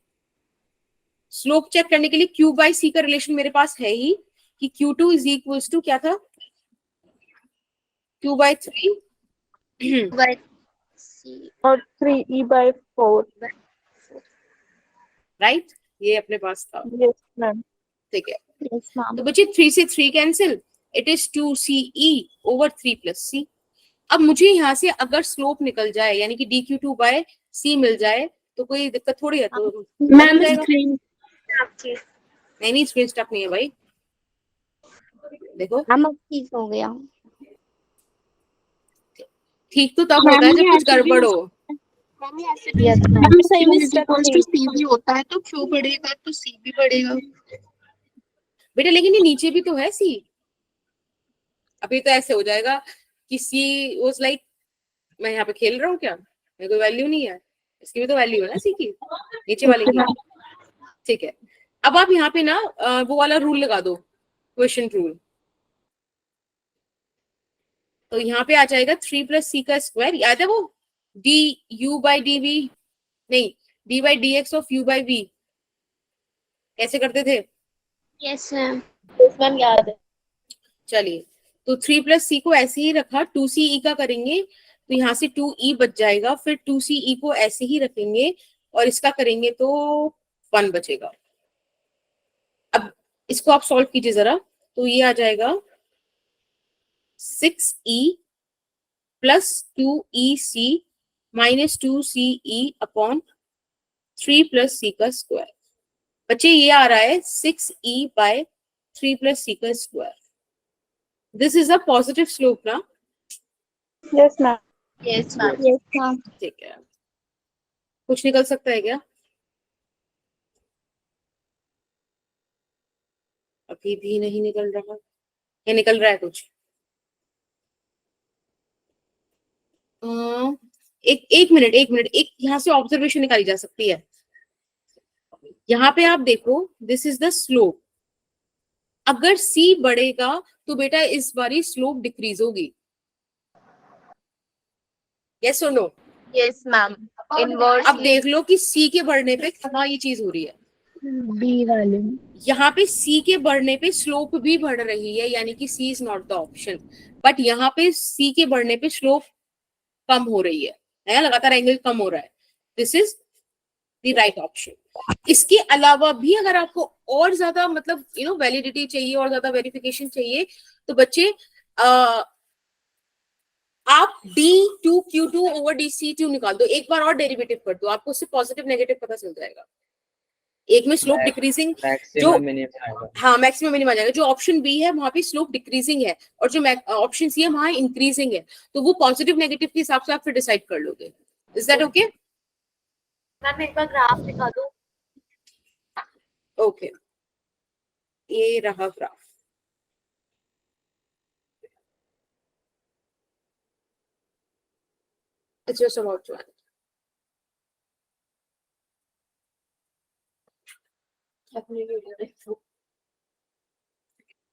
स्लोप चेक करने के लिए Q/C का रिलेशन मेरे पास है ही कि Q2 इज इक्वल्स टू क्या था? Q/3 और 3E/4. राइट, ये अपने पास था। Yes, ma'am. ठीक है, यस मैम। तो बच्चे 3 से 3 cancel, it is 2CE over 3 + C। अब मुझे यहाँ से अगर स्लोप निकल जाए यानी कि dQ2/C मिल जाए तो कोई दिक्कत थोड़ी है, तो मैम जाएगा। स्क्रीन नहीं स्क्रीन स्टॉप नहीं है भाई, देखो हम अब ठीक हो गया। ठीक तो तब होता है जब कुछ गड़बड़ हो। मैम सही में सी भी होता है तो क्यू बढ़ेगा तो सी भी बढ़ेगा। बेटा लेकिन ये नीचे भी तो है सी। अभी तो ऐसे हो जाएगा कि सी वाज लाइक, मैं यहाँ पे खेल रहा हूँ क्या? मेरे कोई वैल्यू नहीं है, इसकी भी तो वैल्यू है ना सी की, नीचे वाले की। ठीक है, अब आप यहाँ पे ना वो वाला रूल लगा दो, क्वेश्चन रूल। तो यहाँ पे आ जाएगा 3 + C का स्क्वायर, याद है वो du/dv, नहीं d/dx ऑफ u/v कैसे करते थे? Yes ma'am. मैम याद है। चलिए, तो 3 + C को ऐसे ही रखा, 2CE का करेंगे तो यहाँ से 2E बच जाएगा, फिर 2CE को ऐसे ही रखेंगे और इसका करेंगे तो 1 बचेगा। अब इसको आप सॉल्व कीजिए जरा, तो ये आ जाएगा 6E + 2EC - 2CE upon 3 + C का स्क्वायर। बच्चे ये आ रहा है 6E/3 + C का square. This is a positive slope ना? Yes, ma'am. Yes ma'am. ठीक है, कुछ निकल सकता है क्या? अभी भी नहीं निकल रहा, या निकल रहा है कुछ? एक मिनट, एक यहाँ से ऑब्जर्वेशन निकाली जा सकती है। यहाँ पे आप देखो, दिस इज द स्लोप। अगर C बढ़ेगा तो बेटा इस बारी स्लोप डिक्रीज होगी, यस और नो? Yes ma'am, inverse. अब देख लो कि C के बढ़ने पे कितना ये चीज हो रही है। बी वाले यहाँ पे सी के बढ़ने पे स्लोप भी बढ़ रही है, यानी कि C is not the option, but यहाँ पे सी के बढ़ने पे स्लोप कम हो रही है, लगातार एंगल कम हो रहा है, this is the right option. इसके अलावा भी अगर आपको और ज्यादा मतलब वैलिडिटी चाहिए और ज्यादा वेरिफिकेशन चाहिए तो बच्चे आप D2Q2 ओवर DC2 निकाल दो, एक बार और डेरिवेटिव कर दो, आपको उससे पॉजिटिव नेगेटिव पता चल जाएगा। एक में स्लोप डिक्रीजिंग जो हाँ मैक्सिमम मिनिमम आ जाएगा, जो ऑप्शन बी है वहां पे स्लोप डिक्रीजिंग है और जो ऑप्शन सी है वहां इंक्रीजिंग है, तो वो पॉजिटिव नेगेटिव के हिसाब से आप फिर डिसाइड कर लोगे। Is that okay? मैम एक बार ग्राफ दिखा दो। ओके, ये रहा graph. It's just about to end.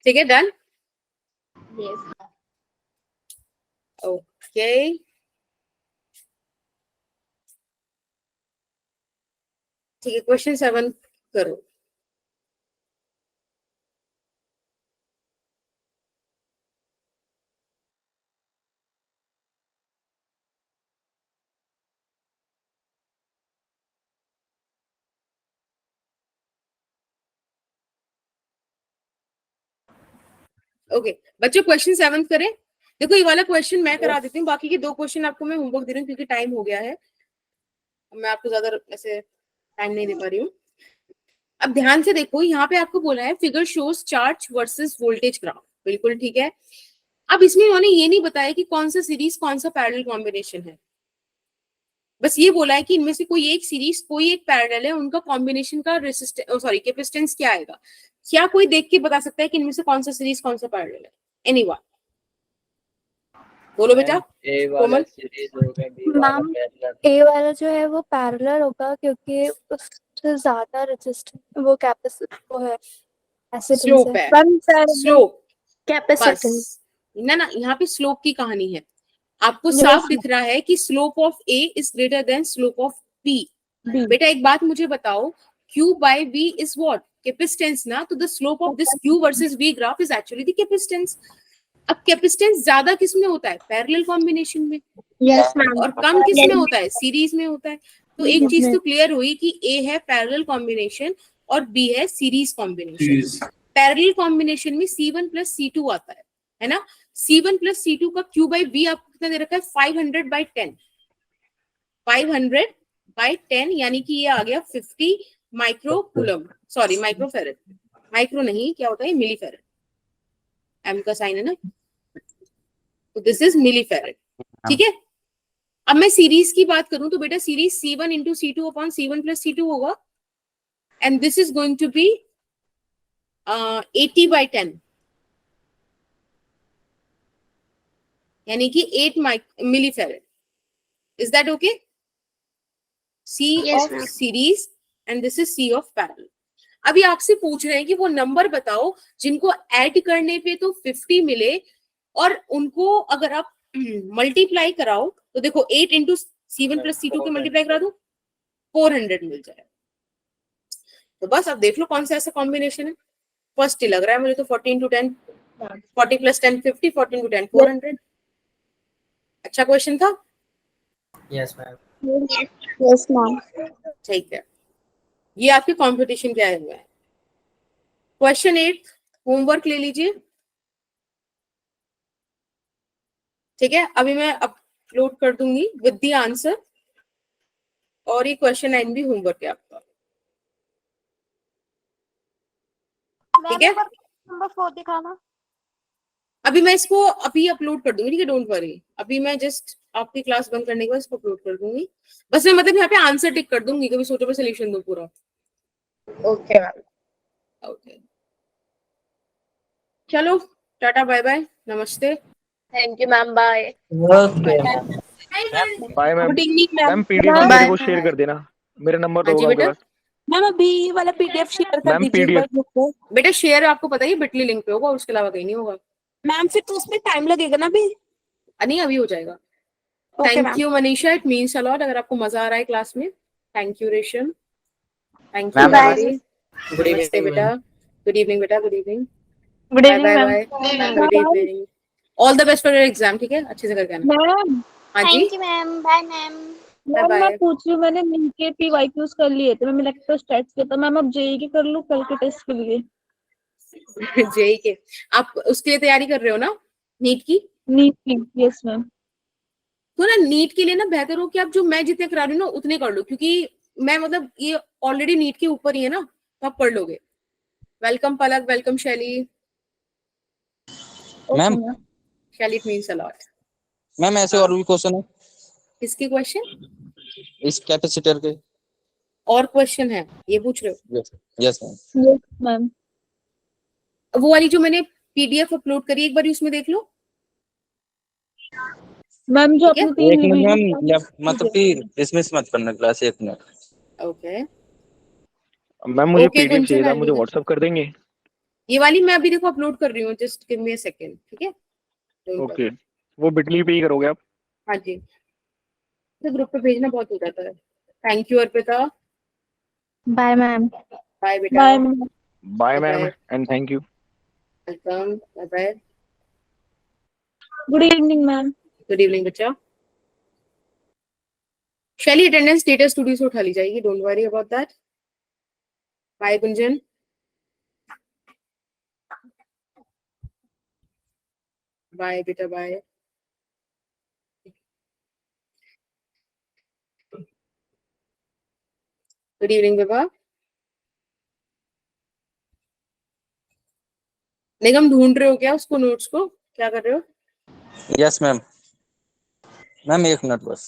ठीक है, डन? ओके, ठीक है, क्वेश्चन 7 करो। ओके बच्चों, क्वेश्चन 7 करें। देखो ये वाला क्वेश्चन मैं करा देती हूँ, बाकी के 2 क्वेश्चन आपको मैं होमवर्क दे रही हूँ क्योंकि टाइम हो गया है, मैं आपको ज्यादा ऐसे टाइम नहीं दे पा रही हूँ। अब ध्यान से देखो, यहाँ पे आपको बोला है figure shows charge versus voltage graph, बिल्कुल ठीक है। अब इसमें उन्होंने ये नहीं बताया कि कौन सा सीरीज कौन सा पैरेलल कॉम्बिनेशन है, बस ये बोला है कि इनमें से कोई एक सीरीज कोई एक पैरेलल है, उनका कॉम्बिनेशन का कैपेसिटेंस क्या आएगा। क्या कोई देख के बता सकता है कि इनमें से कौन सा सीरीज कौन सा पैरेलल है? एनीवन बोलो बेटा। कोमल? मैम ए वाला जो है वो पैरेलल होगा क्योंकि उससे ज्यादा रेजिस्टेंस वो कैपेसिटी वो है स्लोप है, स्लोप कैपेसिटेंस ना यहाँ पे स्लोप की कहानी है। आपको साफ दिख रहा है कि slope of A is greater than slope of B. बेटा एक बात मुझे बताओ, Q by V is what? Capacitance ना, तो the slope of this Q versus V graph is actually the capacitance। अब कैपेसिटेंस ज्यादा किस में होता है? पैरेलल कॉम्बिनेशन में। Yes ma'am. और कम किस में होता है? सीरीज में होता है। तो एक चीज तो क्लियर हुई कि A है पैरेलल कॉम्बिनेशन और B है सीरीज कॉम्बिनेशन। पैरेलल कॉम्बिनेशन में C1 प्लस C2 आता है ना। C1 प्लस C2 का Q by V आपको कितना दे रखा है? 500 by 10, 500 by 10, यानी कि ये आ गया 50 micro coulomb, sorry microfarad, micro नहीं, क्या होता है मिलीफेरेड, एम का साइन है ना, तो दिस इज मिलीफेरेड। ठीक है, अब मैं सीरीज की बात करूं तो बेटा series C1 into C2 upon C1 plus C2 होगा, and this is going to be 80 by 10, यानी कि 8 millifarad. Is that okay? C of series and this is C of parallel। अभी आपसे पूछ रहे हैं कि वो नंबर बताओ जिनको ऐड करने पे तो 50 मिले और उनको अगर आप मल्टीप्लाई कराओ तो देखो 8 इंटू C1 प्लस C2 के मल्टीप्लाई करा दो 400 मिल जाए। तो बस अब देख लो कौन सा ऐसा कॉम्बिनेशन है। फर्स्ट ही लग रहा है मुझे तो 40 इंटू 10, 40 प्लस 10 50, 40 इंटू 10 400। अच्छा क्वेश्चन था। Yes ma'am. Yes ma'am. ठीक है, ये आपके कंपटीशन के आए हुए हैं। क्वेश्चन 8 होमवर्क ले लीजिए। ठीक है, अभी मैं अपलोड कर दूंगी विद द आंसर, और ये क्वेश्चन 9 भी होमवर्क है आपका। ठीक है, नंबर 4 दिखाना। अभी मैं इसको अभी अपलोड कर दूंगी। ठीक है, डोंट वरी, अभी मैं जस्ट आपकी क्लास बंद करने के बाद इसको अपलोड कर दूंगी। बस मैं मतलब यहाँ पे आंसर टिक कर दूंगी, कभी सोचो मैं सोल्यूशन दूं पूरा। Okay ma'am. ओके चलो, टाटा बाय बाय, नमस्ते। Thank you ma'am, bye. Okay bye ma'am. Good evening ma'am PDF मेरे को शेयर कर देना, मेरा नंबर तो हाँ जी होगा बेटा। आपके पास। मैम अभी वाला पीडीएफ शेयर कर मैम दीजिए PDF ग्रुप को। बेटा शेयर आपको पता ही बिटली लिंक पे होगा और उसके अलावा कहीं नहीं होगा। मैम फिर तो उसमें टाइम लगेगा ना अभी। नहीं अभी हो जाएगा। Okay thank ma'am. You Manisha, it means a lot. अगर आपको मजा आ रहा है क्लास में, थैंक यू रेशम, thank you ma'am everybody. Good नमस्ते इवनिंग बेटा. Good evening बेटा. Good evening. Good Bye evening bye ma'am. bye. Good evening. All the best for your exam. ठीक है, अच्छे से करके आना. मैम हाँ जी. Thank you ma'am, bye ma'am. Bye ma'am मैं bye. पूछ रही हूँ, मैंने नीट के PYQs कर लिए थे, मैम इलेक्ट्रोस्टैट्स के, तो मैम अब जेई के कर लूँ कल के टेस्ट के लिए? जेई के आप उसके लिए तैयारी कर रहे हो ना, नीट की? नीट की, यस मैम. तो ना नीट के लिए ना बेहतर हो कि आप जो मैं जितने करा रही हूँ ना उतने कर लो, क्योंकि मैं मतलब ये ऑलरेडी नीट के ऊपर ही है ना, तो आप पढ़ लोगे. वेलकम पलक, वेलकम शैली. मैम शैली it means a lot. Ma'am ऐसे और भी क्वेश्चन है किसके क्वेश्चन? इस कैपेसिटर के. और क्वेश्चन है ये पूछ रहे हो? Yes ma'am. Yes ma'am. वो वाली जो मैंने पीडीएफ अपलोड करी एक बार उसमें देख लो. मैम जो ठीक है? अपनी 3 एक मिनट वीडियो मैम, मतलब कि डिसमिस मत करना क्लास, एक मिनट. ओके मैम मुझे ओके पीडीएफ चाहिए गुंजन, था, I'll मुझे do that. व्हाट्सअप कर देंगे? ये वाली मैं अभी देखो अपलोड कर रही हूँ, just give me a second. ठीक है? Don't okay, worry. वो बिटली पे ही करोगे आप? हाँ जी, तो ग्रुप पे भेजना बहुत हो जाता है. Thank you Arpita. Bye ma'am. Bye बेटा. Bye ma'am. Bye Bye ma'am bye. And thank you. Welcome. Bye bye. Good evening ma'am. Good evening बच्चा. शैली अटेंडेंस डेटा स्टूडियो से उठा ली जाएगी, don't worry about that. Bye Gunjan. Bye बेटा बाय. गुड इवनिंग बेबा. निगम ढूंढ रहे हो क्या उसको, नोट्स को क्या कर रहे हो? Yes ma'am. मैम एक मिनट बस.